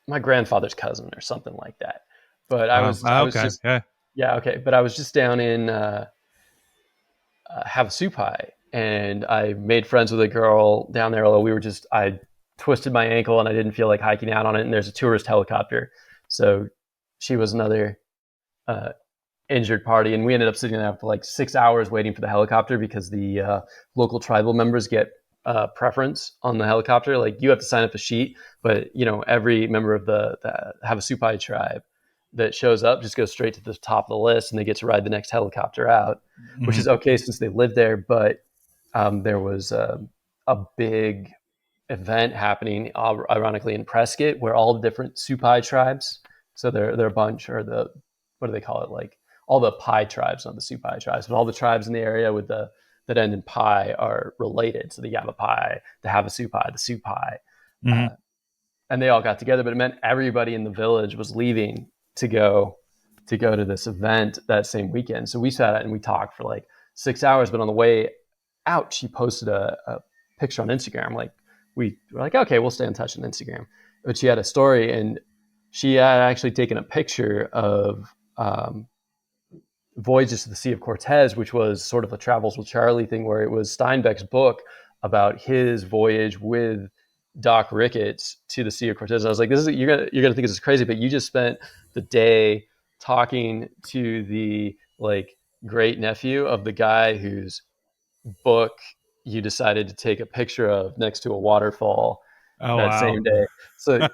B: my grandfather's cousin or something like that. But I was
A: Okay,
B: just
A: yeah.
B: yeah, okay, but I was just down in Havasupai, and I made friends with a girl down there. Although I twisted my ankle and I didn't feel like hiking out on it. And there's a tourist helicopter, so she was another uh, injured party, and we ended up sitting there for like 6 hours waiting for the helicopter because the local tribal members get preference on the helicopter. Like you have to sign up a sheet, but every member of the Havasupai tribe that shows up just goes straight to the top of the list, and they get to ride the next helicopter out, which
A: Mm-hmm.
B: is okay since they live there. But there was a big event happening, ironically in Prescott, where all the different Supai tribes, so they're a bunch, or the what do they call it, like all the Pi tribes, not the Supai tribes, but all the tribes in the area with the that end in Pi are related. So the Yavapai, the Havasupai, the Supai,
A: Mm-hmm.
B: uh, and they all got together. But it meant everybody in the village was leaving to go to this event that same weekend. So we sat and we talked for like 6 hours. But on the way out, she posted a picture on Instagram. Like we were like, okay, we'll stay in touch on Instagram. But she had a story, and she had actually taken a picture of Voyages to the Sea of Cortez, which was sort of a Travels with Charlie thing, where it was Steinbeck's book about his voyage with Doc Rickett to the Sea of Cortez. And I was like, you're gonna think this is crazy, but you just spent the day talking to the like great nephew of the guy whose book you decided to take a picture of next to a waterfall
A: Oh
B: that
A: wow.
B: same day. So,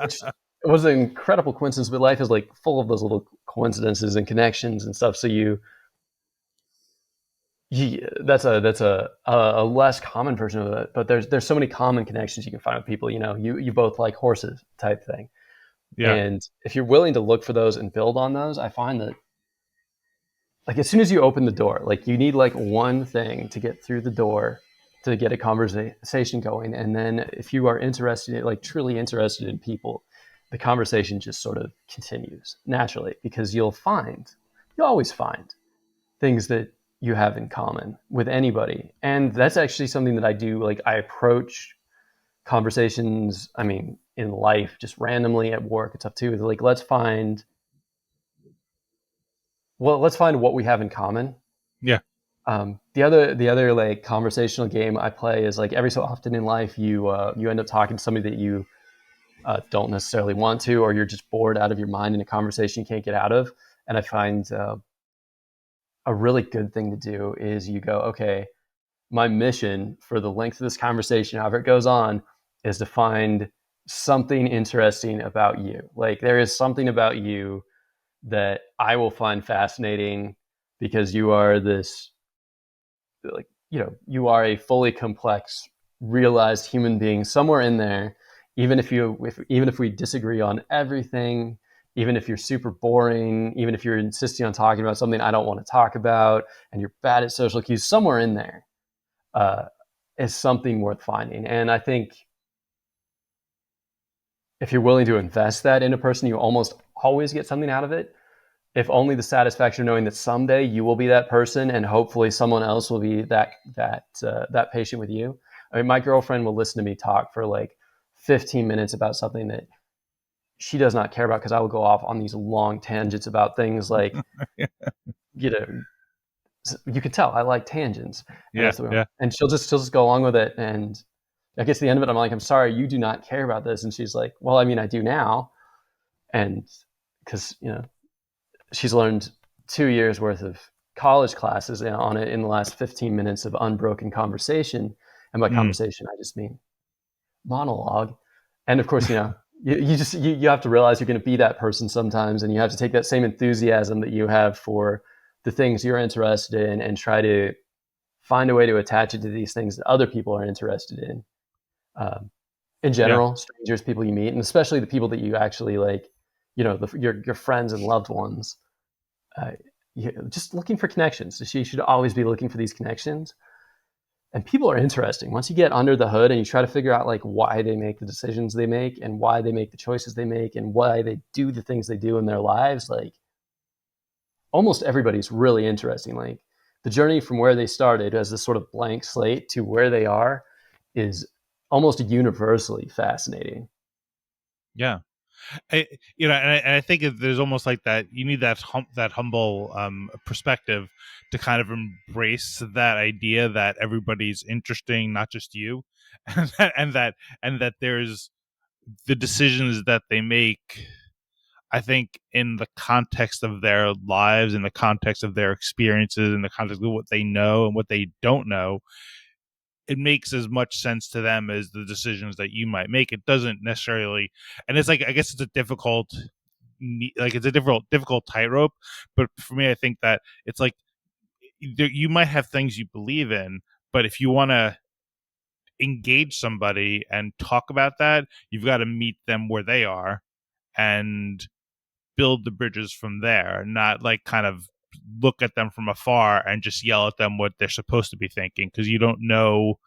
B: which was an incredible coincidence, but life is like full of those little coincidences and connections and stuff. So that's a less common version of it, but there's so many common connections you can find with people. You both like horses type thing,
A: Yeah.
B: and if you're willing to look for those and build on those, I find that like as soon as you open the door, like you need like one thing to get through the door to get a conversation going, and then if you are interested, like truly interested in people, the conversation just sort of continues naturally because you always find things that you have in common with anybody. And that's actually something that I do. Like I approach conversations, I mean, in life, just randomly at work and stuff too. Like, let's find what we have in common.
A: Yeah.
B: The other like conversational game I play is like every so often in life you end up talking to somebody that you don't necessarily want to, or you're just bored out of your mind in a conversation you can't get out of. And I find a really good thing to do is you go, okay, my mission for the length of this conversation, however it goes on, is to find something interesting about you. Like there is something about you that I will find fascinating because you are this, like, you are a fully complex, realized human being somewhere in there. Even if we disagree on everything, even if you're super boring, even if you're insisting on talking about something I don't want to talk about, and you're bad at social cues, somewhere in there uh, is something worth finding. And I think if you're willing to invest that in a person, you almost always get something out of it. If only the satisfaction of knowing that someday you will be that person, and hopefully someone else will be that patient with you. I mean, my girlfriend will listen to me talk for like 15 minutes about something that she does not care about because I will go off on these long tangents about things like, you know, you can tell I like tangents, and
A: Yeah.
B: that's the way.
A: Yeah.
B: And she'll just go along with it, and I get to the end of it, I'm like, I'm sorry, you do not care about this, and she's like, well, I mean, I do now, and because she's learned 2 years worth of college classes on it in the last 15 minutes of unbroken conversation, and by
A: Mm.
B: conversation I just mean monologue. And of course, you have to realize you're going to be that person sometimes, and you have to take that same enthusiasm that you have for the things you're interested in and try to find a way to attach it to these things that other people are interested in. Um, in
A: Yeah.
B: general, strangers, people you meet, and especially the people that you actually like, your friends and loved ones. Uh, just looking for connections. She should always be looking for these connections. And people are interesting. Once you get under the hood and you try to figure out like why they make the decisions they make and why they make the choices they make and why they do the things they do in their lives, like almost everybody's really interesting. Like the journey from where they started as this sort of blank slate to where they are is almost universally fascinating.
A: Yeah. And I think there's almost like that. You need that humble perspective to kind of embrace that idea that everybody's interesting, not just you, and that there's the decisions that they make. I think in the context of their lives, in the context of their experiences, in the context of what they know and what they don't know, it makes as much sense to them as the decisions that you might make. It doesn't necessarily, and it's like I guess it's a difficult tightrope. But for me, I think that it's like you might have things you believe in, but if you want to engage somebody and talk about that, you've got to meet them where they are and build the bridges from there, not like kind of look at them from afar and just yell at them what they're supposed to be thinking because you don't know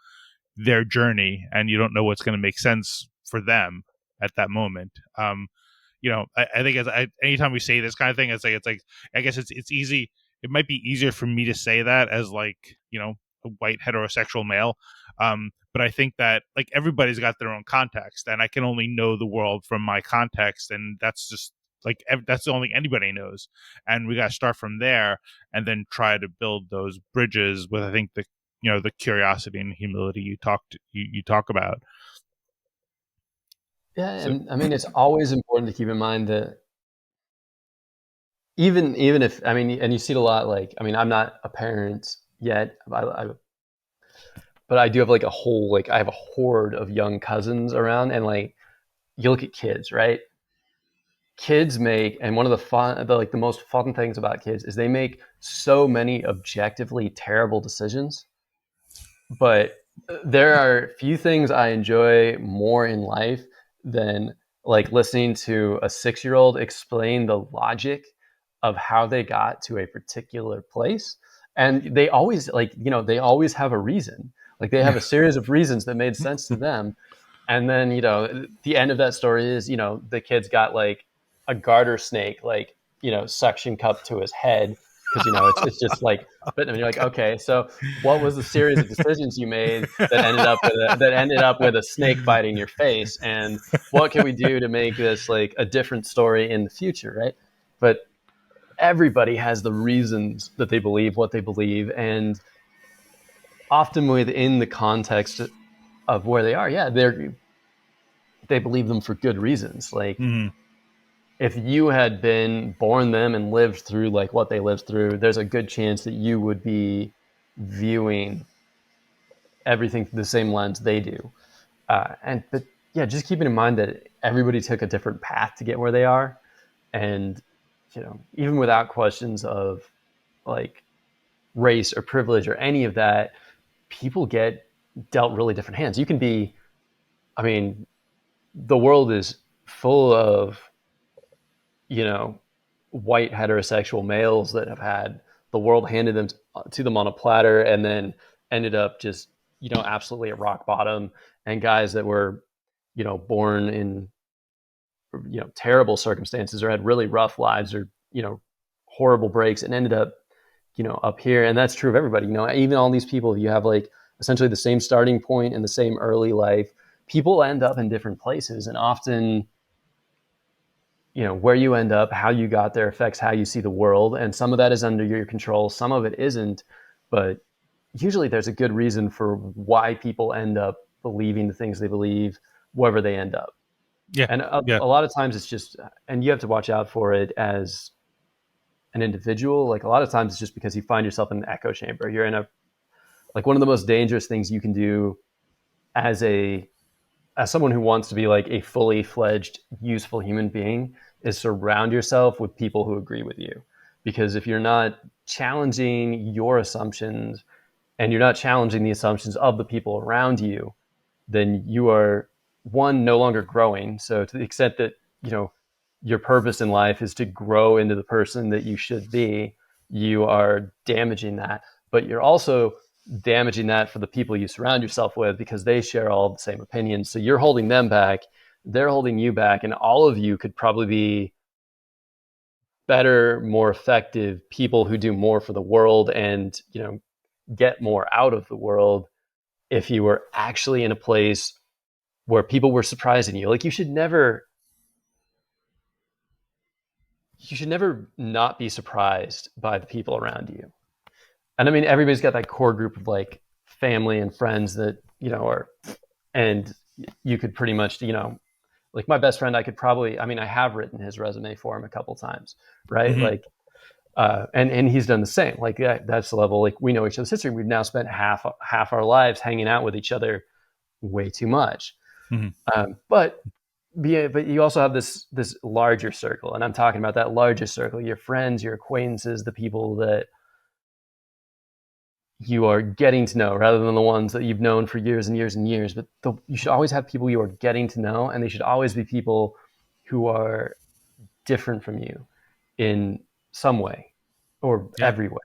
A: their journey and you don't know what's going to make sense for them at that moment. I think anytime we say this kind of thing, it's like I guess it's easy. It might be easier for me to say that as like a white heterosexual male, but I think that like everybody's got their own context, and I can only know the world from my context, and that's just like that's the only thing anybody knows, and we got to start from there, and then try to build those bridges with I think the curiosity and humility you talk about.
B: Yeah,
A: So
B: and I mean it's always important to keep in mind that even if I mean, and you see it a lot. Like I mean, I'm not a parent yet, but I do have like I have a horde of young cousins around, and like you look at kids, right? Kids make, and one of the most fun things about kids is they make so many objectively terrible decisions, but there are few things I enjoy more in life than like listening to a 6 year old explain the logic of how they got to a particular place. And they always they always have a reason. Like they have
A: yeah,
B: a series of reasons that made sense to them. And then, the end of that story is, the kid's got like a garter snake, like, suction cup to his head because it's just like, but you're like, okay, so what was the series of decisions you made that ended up with a snake biting your face, and what can we do to make this like a different story in the future, right? But everybody has the reasons that they believe what they believe, and often within the context of where they are, yeah, they believe them for good reasons. Like
A: Mhm.
B: if you had been born them and lived through like what they lived through, there's a good chance that you would be viewing everything through the same lens they do. But yeah, just keeping in mind that everybody took a different path to get where they are, and even without questions of like race or privilege or any of that, people get dealt really different hands. You can be, I mean, the world is full of you know white heterosexual males that have had the world handed them to them on a platter and then ended up just absolutely at rock bottom, and guys that were born in terrible circumstances or had really rough lives or horrible breaks and ended up up here. And that's true of everybody. Even all these people, you have like essentially the same starting point and the same early life. People end up in different places, and often where you end up, how you got there affects how you see the world. And some of that is under your control, some of it isn't. But usually there's a good reason for why people end up believing the things they believe, wherever they end up.
A: Yeah.
B: And
A: Yeah.
B: a lot of times it's just, and you have to watch out for it as an individual. Like a lot of times it's just because you find yourself in an echo chamber. You're in like one of the most dangerous things you can do as someone who wants to be like a fully fledged, useful human being is surround yourself with people who agree with you. Because if you're not challenging your assumptions and you're not challenging the assumptions of the people around you, then you are one, no longer growing. So to the extent that, your purpose in life is to grow into the person that you should be, you are damaging that. But you're also damaging that for the people you surround yourself with because they share all the same opinions. So you're holding them back, they're holding you back, and all of you could probably be better, more effective people who do more for the world and, get more out of the world if you were actually in a place where people were surprising you. Like you should never not be surprised by the people around you. And I mean, everybody's got that core group of like family and friends that, are, and you could pretty much, like my best friend, I have written his resume for him a couple times, right?
A: Mhm.
B: Like, and he's done the same. Like that's the level, like we know each other's history. We've now spent half our lives hanging out with each other way too much.
A: Mhm.
B: But you also have this larger circle, and I'm talking about that larger circle: your friends, your acquaintances, the people that you are getting to know, rather than the ones that you've known for years and years and years. But you should always have people you are getting to know, and they should always be people who are different from you in some way or
A: Yeah.
B: every way.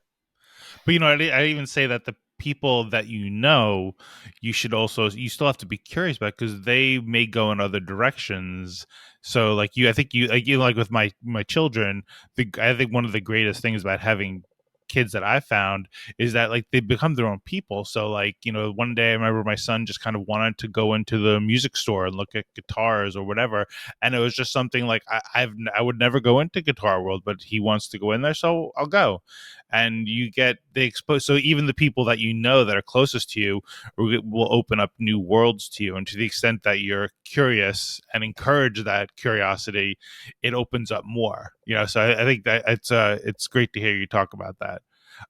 A: But I even say that the people that you should also you still have to be curious about because they may go in other directions. So like I think like with my children, I think one of the greatest things about having kids that I found is that like they become their own people. So like one day I remember my son just kind of wanted to go into the music store and look at guitars or whatever, and it was just something like I would never go into Guitar World, but he wants to go in there, so I'll go. And you get the expose. So even the people that that are closest to you will open up new worlds to you. And to the extent that you're curious and encourage that curiosity, it opens up more. So I think that it's great to hear you talk about that.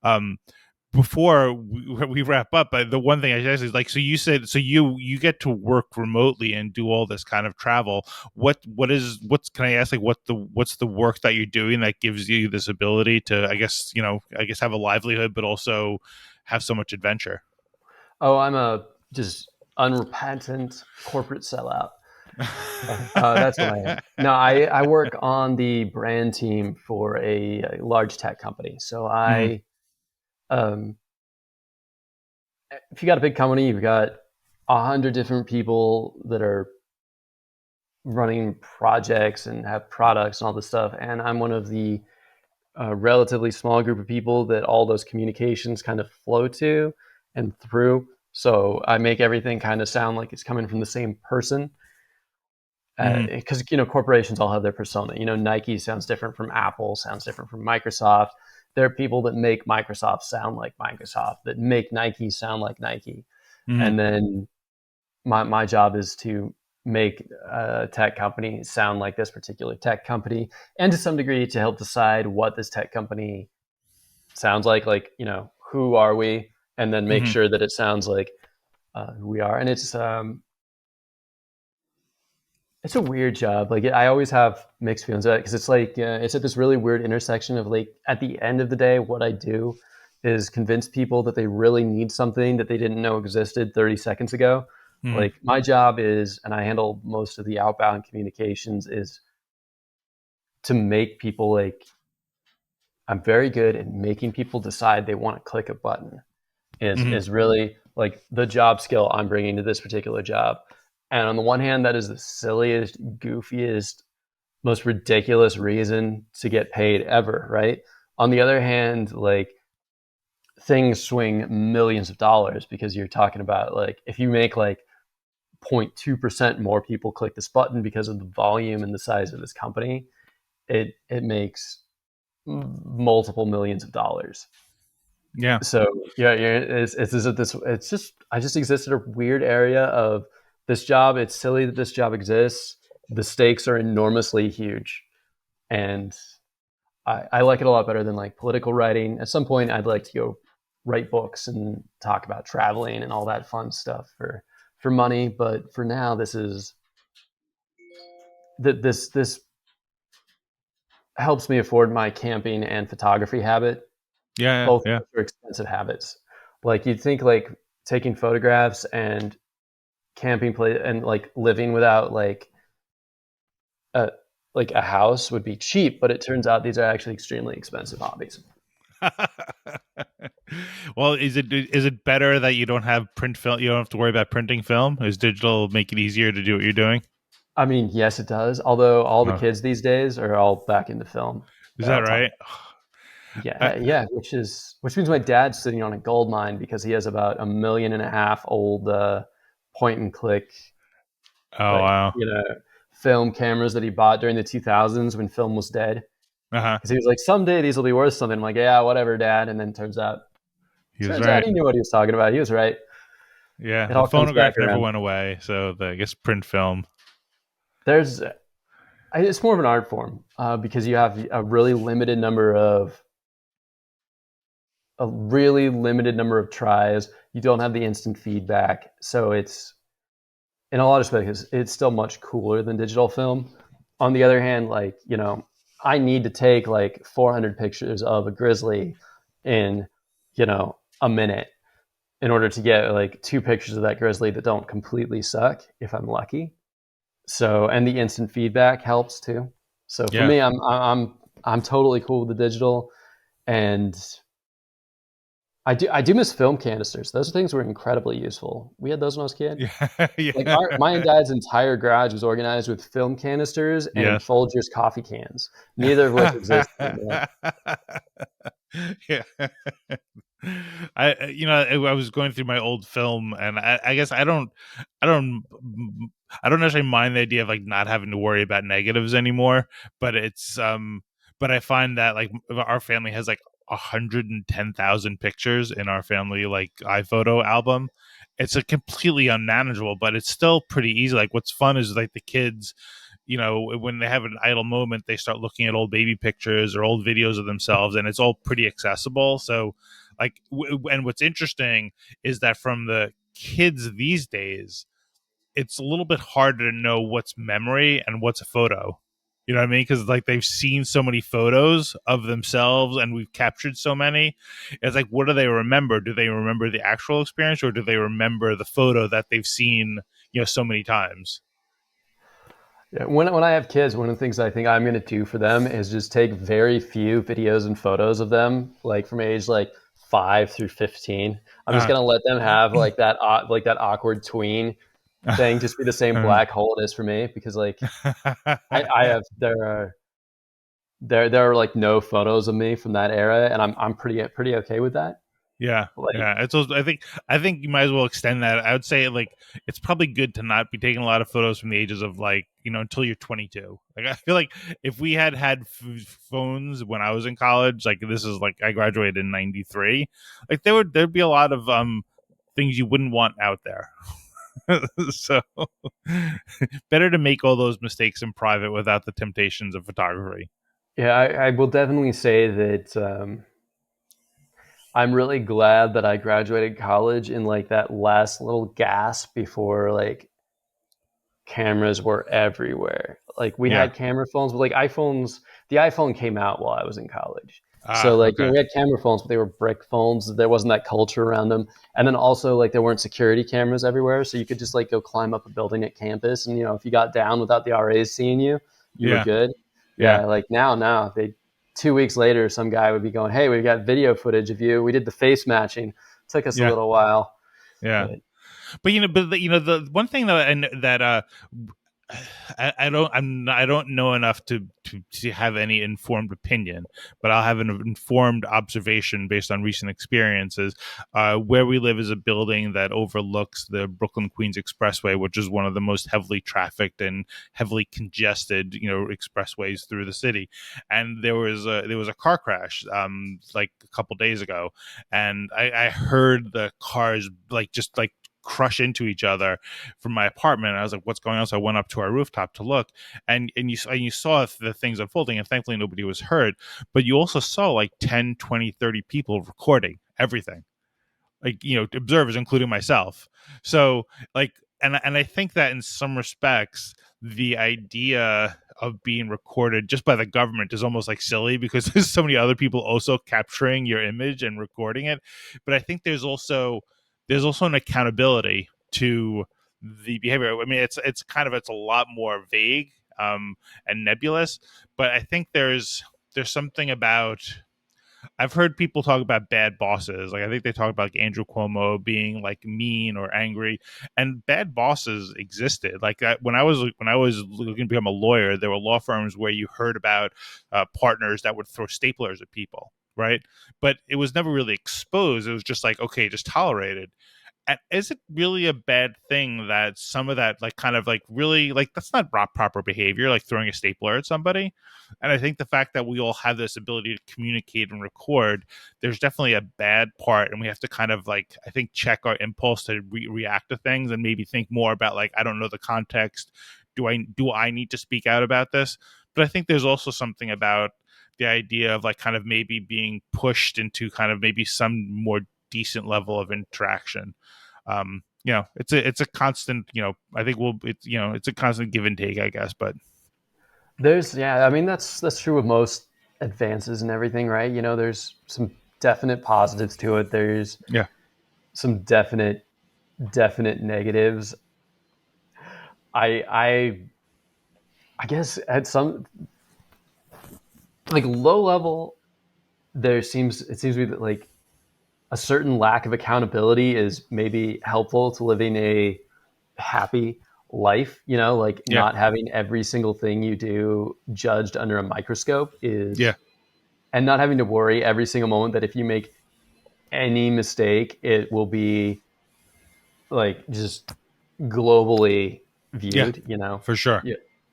A: Um, Before we wrap up, the one thing I guess is like, so you said, so you get to work remotely and do all this kind of travel. What's can I ask, like, what's the work that you're doing that gives you this ability to, I guess have a livelihood, but also have so much adventure?
B: Oh, I'm a just unrepentant corporate sellout. That's what I am. No, I work on the brand team for a large tech company. So
A: Mhm.
B: um, if you got a big company, you've got 100 different people that are running projects and have products and all this stuff. And I'm one of the a relatively small group of people that all those communications kind of flow to and through. So I make everything kind of sound like it's coming from the same person.
A: Hmm.
B: Because corporations all have their persona. Nike sounds different from Apple, sounds different from Microsoft. There are people that make Microsoft sound like Microsoft, that make Nike sound like Nike.
A: Hmm.
B: And then my job is to make a tech company sound like this particular tech company, and to some degree to help decide what this tech company sounds like, who are we, and then make
A: Hmm.
B: sure that it sounds like who we are. And it's a weird job. Like I always have mixed feelings about it, because it's like it's at this really weird intersection of, like, at the end of the day, what I do is convince people that they really need something that they didn't know existed 30 seconds ago.
A: Hmm.
B: Like my job is, and I handle most of the outbound communications, is to make people, like, I'm very good at making people decide they want to click a button. Is
A: Hmm.
B: is really like the job skill I'm bringing to this particular job. And on the one hand, that is the silliest, goofiest, most ridiculous reason to get paid ever, right? On the other hand, like, things swing millions of dollars, because you're talking about, like, if you make like 0.2% more people click this button because of the volume and the size of this company, it makes multiple millions of dollars.
A: Yeah.
B: So yeah, it's just, I just exist in a weird area of this job. It's silly that this job exists. The stakes are enormously huge, and I like it a lot better than like political writing. At some point, I'd like to go write books and talk about traveling and all that fun stuff for money. But for now, this helps me afford my camping and photography habit.
A: Yeah.
B: Both of
A: Yeah.
B: which are expensive habits. Like, you'd think like taking photographs and camping play and like living without a like a house would be cheap, but it turns out these are actually extremely expensive hobbies.
A: Well, is it better that you don't have print film? You don't have to worry about printing film. Is digital make it easier to do what you're doing?
B: I mean, yes, it does. Although all the
A: No.
B: kids these days are all back into film.
A: Is
B: They're
A: that
B: all talking.
A: right? I,
B: Yeah, yeah, which means my dad's sitting on a gold mine, because he has about 1.5 million old point and click,
A: oh
B: like,
A: wow.
B: film cameras that he bought during the 2000s when film was dead.
A: Uh huh.
B: Because he was like, someday these will be worth something. I'm like, yeah, whatever, dad. And then
A: He was
B: turns out
A: right.
B: he knew what he was talking about. He was right.
A: Yeah,
B: It
A: the
B: all comes back
A: phonograph never
B: around.
A: went away, so I guess print film.
B: There's It's more of an art form, because you have a really limited number of tries. You don't have the instant feedback, so it's, in a lot of respects, it's still much cooler than digital film. On the other hand, like, I need to take like 400 pictures of a grizzly in, a minute, in order to get like two pictures of that grizzly that don't completely suck, if I'm lucky. So, and the instant feedback helps too. So for
A: Yeah.
B: me, I'm totally cool with the digital. And I do miss film canisters. Those things were incredibly useful. We had those when I was a kid.
A: Yeah.
B: Like
A: Yeah.
B: my and dad's entire garage was organized with film canisters and
A: Yes.
B: Folgers coffee cans, neither of which exist anymore.
A: Yeah. I was going through my old film, and I guess I don't, I don't necessarily mind the idea of like not having to worry about negatives anymore. But but I find that like our family has like 110,000 pictures in our family like iPhoto album. It's a completely unmanageable, but it's still pretty easy. Like what's fun is like the kids, when they have an idle moment, they start looking at old baby pictures or old videos of themselves, and it's all pretty accessible. So, like, and what's interesting is that from the kids these days, it's a little bit harder to know what's memory and what's a photo. You know what I mean? Because like they've seen so many photos of themselves, and we've captured so many. It's like, what do they remember? Do they remember the actual experience, or do they remember the photo that they've seen, so many times?
B: Yeah, when I have kids, one of the things I think I'm going to do for them is just take very few videos and photos of them, like from age like 5 through 15. I'm just
A: Uh,
B: going to let them have like that awkward tween thing, just be the same
A: um,
B: black hole it is for me, because like I have there are, there are like no photos of me from that era, and I'm pretty okay with that.
A: Yeah,
B: Like,
A: yeah. It's also, I think you might as well extend that. I would say like it's probably good to not be taking a lot of photos from the ages of like until you're 22. Like I feel like if we had phones when I was in college, like this is like I graduated in '93, like there'd be a lot of things you wouldn't want out there. So better to make all those mistakes in private without the temptations of photography.
B: yeah, I will definitely say that I'm really glad that I graduated college in like that last little gasp before like cameras were everywhere. Like we
A: Yeah.
B: had camera phones, but like iPhones, the iPhone came out while I was in college. So
A: Ah.
B: like,
A: Okay.
B: we had camera phones, but they were brick phones. There wasn't that culture around them. And then also like there weren't security cameras everywhere. So you could just like go climb up a building at campus. And if you got down without the RAs seeing you, you were
A: Yeah.
B: good.
A: Yeah.
B: Yeah. Like now they 2 weeks later, some guy would be going, "Hey, we got video footage of you. We did the face matching. Took us a
A: Yeah.
B: little while."
A: Yeah.
B: But
A: But the one thing that and that I don't know enough to have any informed opinion, but I'll have an informed observation based on recent experiences. Where we live is a building that overlooks the Brooklyn Queens Expressway, which is one of the most heavily trafficked and heavily congested expressways through the city. And there was a car crash like a couple days ago, and I heard the cars like just like crush into each other from my apartment. And I was like, what's going on? So I went up to our rooftop to look, and you saw the things unfolding, and thankfully nobody was hurt. But you also saw like 10, 20, 30 people recording everything, like observers, including myself. So like, and I think that in some respects the idea of being recorded just by the government is almost like silly because there's so many other people also capturing your image and recording it. But I think there's also an accountability to the behavior. I mean, it's a lot more vague and nebulous, but I think there's something about. I've heard people talk about bad bosses. Like I think they talk about like Andrew Cuomo being like mean or angry, and bad bosses existed. Like when I was looking to become a lawyer, there were law firms where you heard about partners that would throw staplers at people, right? But it was never really exposed. It was just like okay, just tolerated. And is it really a bad thing that some of that like kind of like really like that's not proper behavior, like throwing a stapler at somebody? And I think the fact that we all have this ability to communicate and record, there's definitely a bad part, and we have to kind of like I think check our impulse to react to things and maybe think more about like I don't know the context. Do I need to speak out about this? But I think there's also something about the idea of like kind of maybe being pushed into kind of maybe some more decent level of interaction. It's a constant. I think it's a constant give and take, I guess. But
B: yeah, I mean that's true with most advances and everything, right? There's some definite positives to it. There's
A: yeah,
B: some definite negatives. I guess at some like low level, it seems to be that like a certain lack of accountability is maybe helpful to living a happy life. Like
A: yeah,
B: not having every single thing you do judged under a microscope
A: yeah,
B: is, and not having to worry every single moment that if you make any mistake, it will be like just globally
A: yeah,
B: viewed.
A: for sure.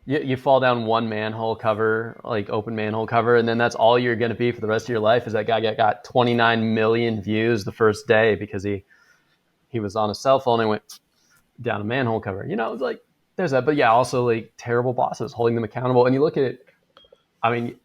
B: You fall down one manhole cover, like open manhole cover, and then that's all you're going to be for the rest of your life. Is that guy got 29 million views the first day because he was on a cell phone and went down a manhole cover. It's like there's that, but yeah, also like terrible bosses holding them accountable. And you look at it, I mean,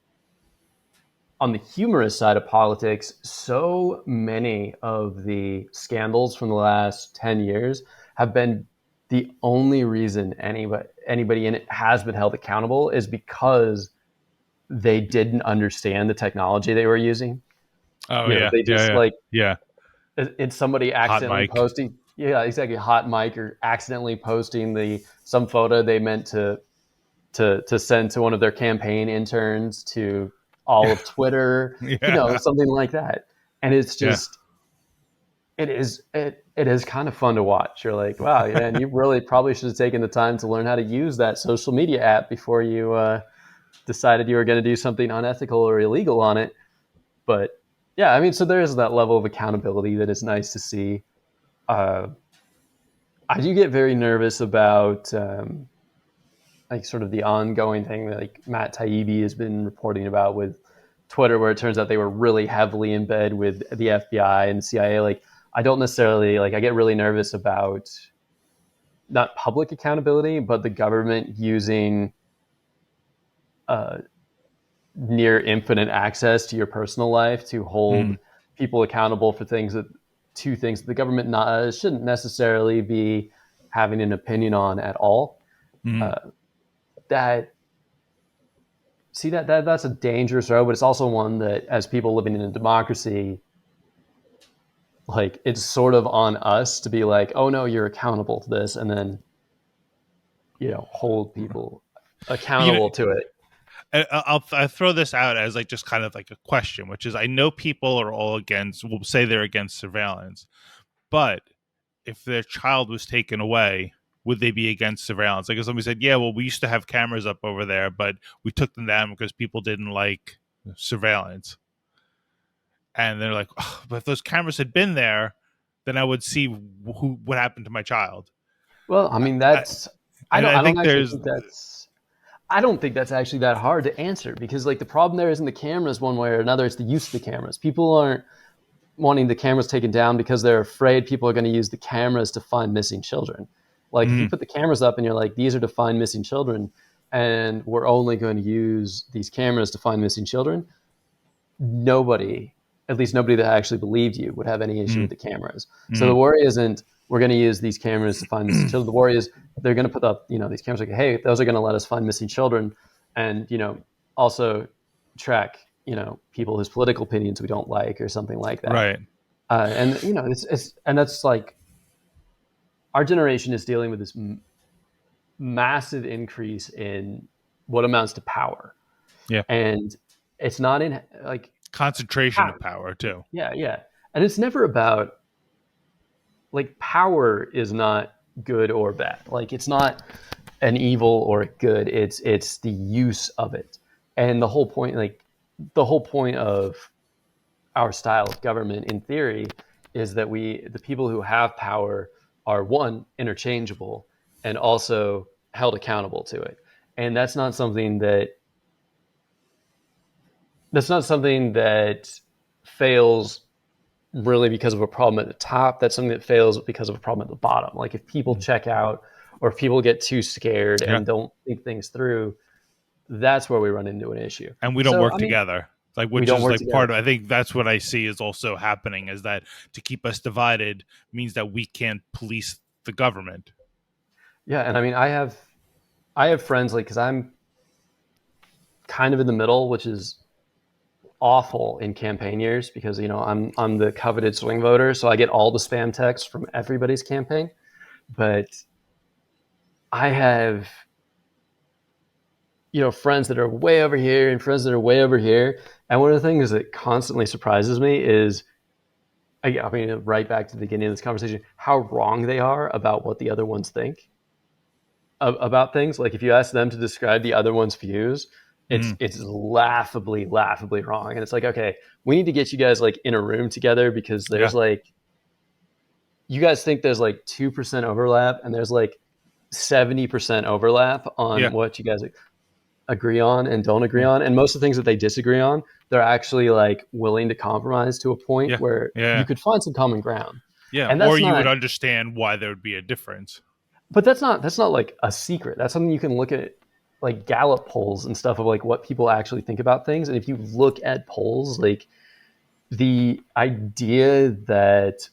B: on the humorous side of politics, so many of the scandals from the last 10 years have been the only reason anybody in it has been held accountable is because they didn't understand the technology they were using.
A: Oh yeah,
B: They
A: yeah,
B: just
A: yeah,
B: like
A: yeah.
B: it's somebody
A: Hot
B: accidentally
A: mic.
B: posting, yeah, exactly, hot mic, or accidentally posting some photo they meant to send to one of their campaign interns to all
A: Yeah,
B: of Twitter,
A: yeah,
B: something like that. And it's
A: yeah.
B: just it is kind of fun to watch. You're like, wow, man, you really probably should have taken the time to learn how to use that social media app before you decided you were going to do something unethical or illegal on it. But yeah, I mean, so there is that level of accountability that is nice to see. Uh, I do get very nervous about like sort of the ongoing thing that like Matt Taibbi has been reporting about with Twitter, where it turns out they were really heavily in bed with the FBI and CIA. Like, I don't necessarily like. I get really nervous about not public accountability, but the government using uh, near infinite access to your personal life to hold
A: Mm,
B: people accountable for things that the government shouldn't necessarily be having an opinion on at all.
A: mm.
B: That see that's a dangerous road, but it's also one that, as people living in a democracy, like it's sort of on us to be like, oh no, you're accountable to this, and then hold people
A: You know,
B: accountable to it.
A: I'll throw this out as like just kind of like a question, which is I know people are all against, will say they're against surveillance, but if their child was taken away, would they be against surveillance? Like if somebody said, yeah, well, we used to have cameras up over there, but we took them down because people didn't like surveillance. And they're like, oh, but if those cameras had been there, then I would see what happened to my child.
B: Well, I mean,
A: I,
B: that's I
A: and
B: don't
A: I
B: I don't
A: think
B: actually
A: there's,
B: think that's I don't think that's actually that hard to answer, because like the problem there isn't the cameras one way or another, it's the use of the cameras. People aren't wanting the cameras taken down because they're afraid people are going to use the cameras to find missing children. Like if you
A: mm,
B: put the cameras up and you're like, these are to find missing children, and we're only going to use these cameras to find missing children, nobody, at least nobody that actually believed you, would have any issue
A: mm,
B: with the cameras. So the
A: mm,
B: worry isn't we're going to use these cameras to find missing children. The worry is they're going to put up, these cameras like, hey, those are going to let us find missing children, and also track, people whose political opinions we don't like or something like that.
A: right.
B: And it's and that's like our generation is dealing with this massive increase in what amounts to power,
A: Yeah.
B: and it's not in like
A: Concentration of power too.
B: yeah, yeah. And it's never about like power is not good or bad. Like it's not an evil or a good. It's the use of it. And the whole point of our style of government in theory is that the people who have power are, one, interchangeable, and also held accountable to it. And that's not something that fails really because of a problem at the top. That's something that fails because of a problem at the bottom. Like if people check out, or if people get too scared
A: Yeah.
B: and don't think things through, that's where we run into an issue.
A: And we don't
B: So
A: work
B: I mean,
A: together. Like,
B: we
A: which
B: don't
A: is
B: work
A: like part
B: together.
A: of, I think that's what I see is also happening, is that to keep us divided means that we can't police the government.
B: Yeah, and I mean, I have friends, like, because I'm kind of in the middle, which is awful in campaign years, because I'm the coveted swing voter, so I get all the spam texts from everybody's campaign. But I have friends that are way over here and friends that are way over here, and one of the things that constantly surprises me is, I mean, right back to the beginning of this conversation, how wrong they are about what the other ones think about things. Like if you ask them to describe the other one's views, it's
A: Mm,
B: it's laughably wrong. And it's like, okay, we need to get you guys like in a room together, because
A: yeah.
B: there's like, you guys think there's like 2% overlap, and there's like 70% overlap on
A: Yeah.
B: what you guys agree on and don't agree
A: Yeah.
B: on. And most of the things that they disagree on, they're actually like willing to compromise to a point
A: Yeah.
B: where you
A: Yeah.
B: could find some common ground.
A: Yeah.
B: And
A: Or
B: that's
A: you
B: not
A: would understand why there would be a difference.
B: but that's not like a secret. That's something you can look at, like Gallup polls and stuff, of like what people actually think about things. And if you look at polls, like the idea that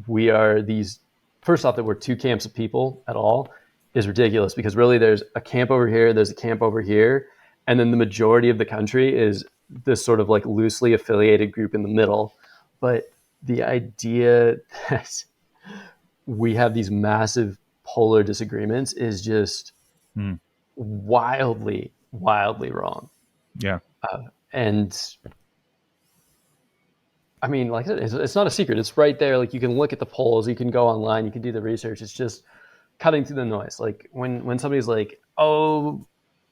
B: we are these first off, that we're two camps of people at all is ridiculous, because really there's a camp over here, there's a camp over here, and then the majority of the country is this sort of like loosely affiliated group in the middle. But the idea that we have these massive polar disagreements is just
A: Mm,
B: wildly wrong.
A: yeah.
B: And I mean, like I said, it's not a secret. It's right there. Like you can look at the polls, you can go online, you can do the research. It's just cutting through the noise. Like when somebody's like, "Oh,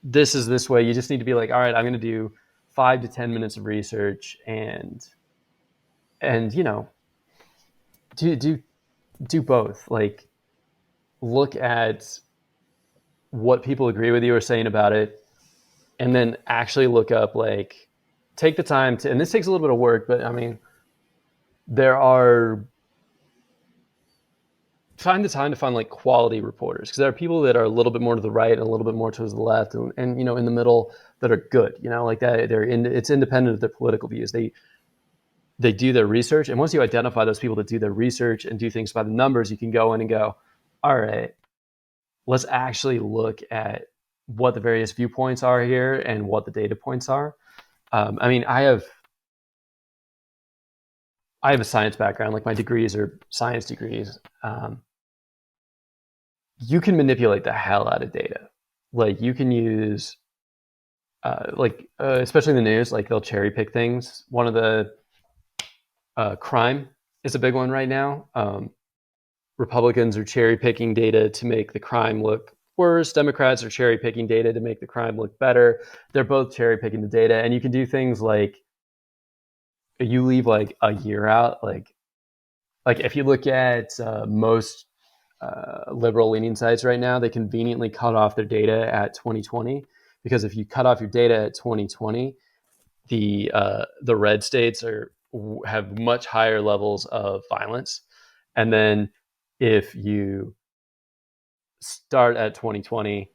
B: this is this way. You just need to be like, all right, I'm going to do 5 to 10 minutes of research and do do both. Like look at what people agree with you are saying about it, and then actually look up like take the time to. And this takes a little bit of work, but I mean, there are find the time to find like quality reporters because there are people that are a little bit more to the right and a little bit more towards the left and in the middle that are good, like that it's independent of their political views. They do their research, and once you identify those people that do their research and do things by the numbers, you can go in and go, all right, let's actually look at what the various viewpoints are here and what the data points are. I mean, I have a science background, like my degrees are science degrees. You can manipulate the hell out of data. Like you can use, especially in the news, like they'll cherry pick things. One of the crime is a big one right now. Republicans are cherry picking data to make the crime look worse. Democrats are cherry picking data to make the crime look better. They're both cherry picking the data, and you can do things like you leave like a year out, like if you look at most liberal leaning sites right now, they conveniently cut off their data at 2020 because if you cut off your data at 2020, the red states have much higher levels of violence, and then if you start at 2020,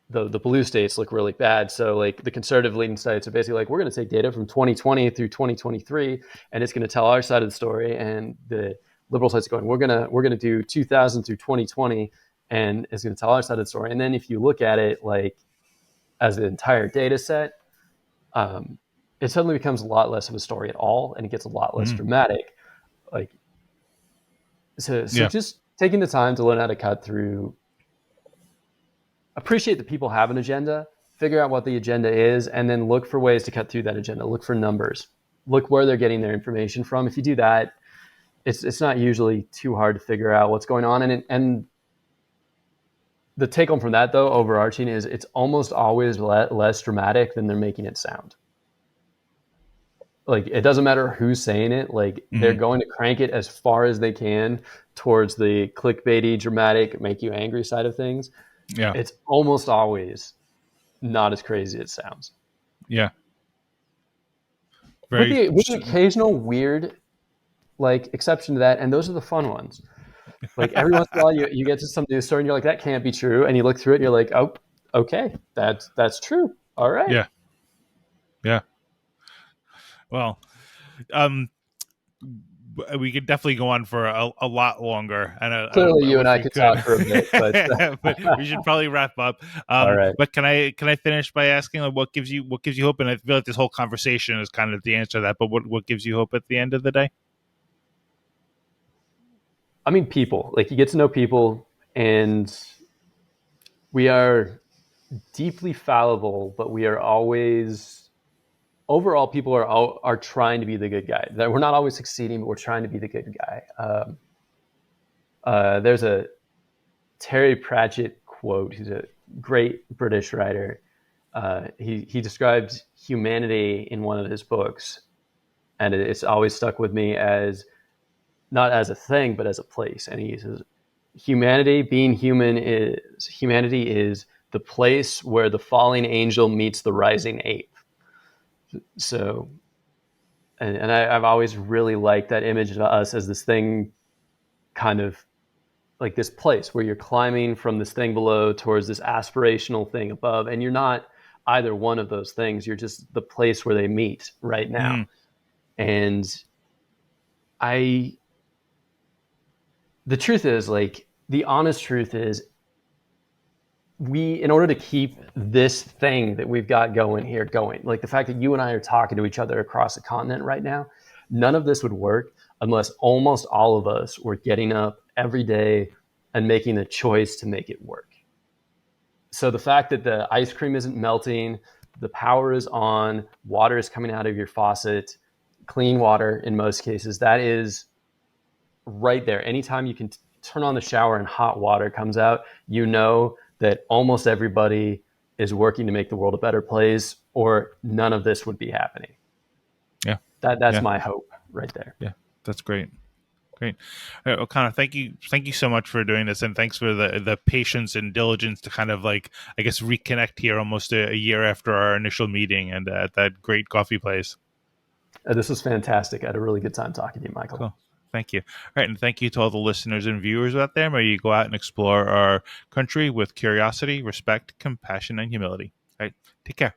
B: the blue states look really bad. So like the conservative leaning sites are basically like, we're going to take data from 2020 through 2023, and it's going to tell our side of the story. And the liberal sites are going, we're going to do 2000 through 2020, and it's going to tell our side of the story. And then if you look at it like as the entire data set, it suddenly becomes a lot less of a story at all, and it gets a lot less dramatic. Like so just taking the time to learn how to cut through. Appreciate that people have an agenda, figure out what the agenda is, and then look for ways to cut through that agenda. Look for numbers. Look where they're getting their information from. If you do that, it's not usually too hard to figure out what's going on. And the take home from that, though, overarching, is it's almost always less dramatic than they're making it sound. Like, it doesn't matter who's saying it. Like, they're going to crank it as far as they can towards the clickbaity, dramatic, make you angry side of things.
A: Yeah.
B: It's almost always not as crazy as it sounds.
A: Yeah.
B: With the occasional weird like exception to that, and those are the fun ones. Like every once in a while you get to some news story and you're like, that can't be true, and you look through it and you're like, oh, okay, that's true. All right.
A: Yeah. Well, we could definitely go on for a lot longer. And
B: clearly, you and I could talk for a bit, but
A: but we should probably wrap up.
B: All right.
A: But can I finish by asking like, what gives you hope? And I feel like this whole conversation is kind of the answer to that. But what gives you hope at the end of the day?
B: I mean, people. Like you get to know people, and we are deeply fallible, but we are always. Overall, people are trying to be the good guy. That we're not always succeeding, but we're trying to be the good guy. There's a Terry Pratchett quote. He's a great British writer. He described humanity in one of his books, and it's always stuck with me as not as a thing, but as a place. And he says, humanity is the place where the falling angel meets the rising ape. So, and I've always really liked that image of us as this thing, kind of like this place where you're climbing from this thing below towards this aspirational thing above, and you're not either one of those things. You're just the place where they meet right now. And the truth is, like, the honest truth is, in order to keep this thing that we've got going here going, like the fact that you and I are talking to each other across the continent right now, none of this would work unless almost all of us were getting up every day and making the choice to make it work. So the fact that the ice cream isn't melting, the power is on, water is coming out of your faucet, clean water in most cases, that is right there. Anytime you can turn on the shower and hot water comes out, you know that almost everybody is working to make the world a better place, or none of this would be happening.
A: Yeah.
B: That's
A: Yeah.
B: my hope right there.
A: Yeah. That's great. Great. All right, O'Connor, thank you so much for doing this, and thanks for the patience and diligence to kind of like, I guess, reconnect here almost a year after our initial meeting and at that great coffee place.
B: This was fantastic. I had a really good time talking to you, Michael.
A: Cool. Thank you. All right, and thank you to all the listeners and viewers out there. May you go out and explore our country with curiosity, respect, compassion, and humility. All right, take care.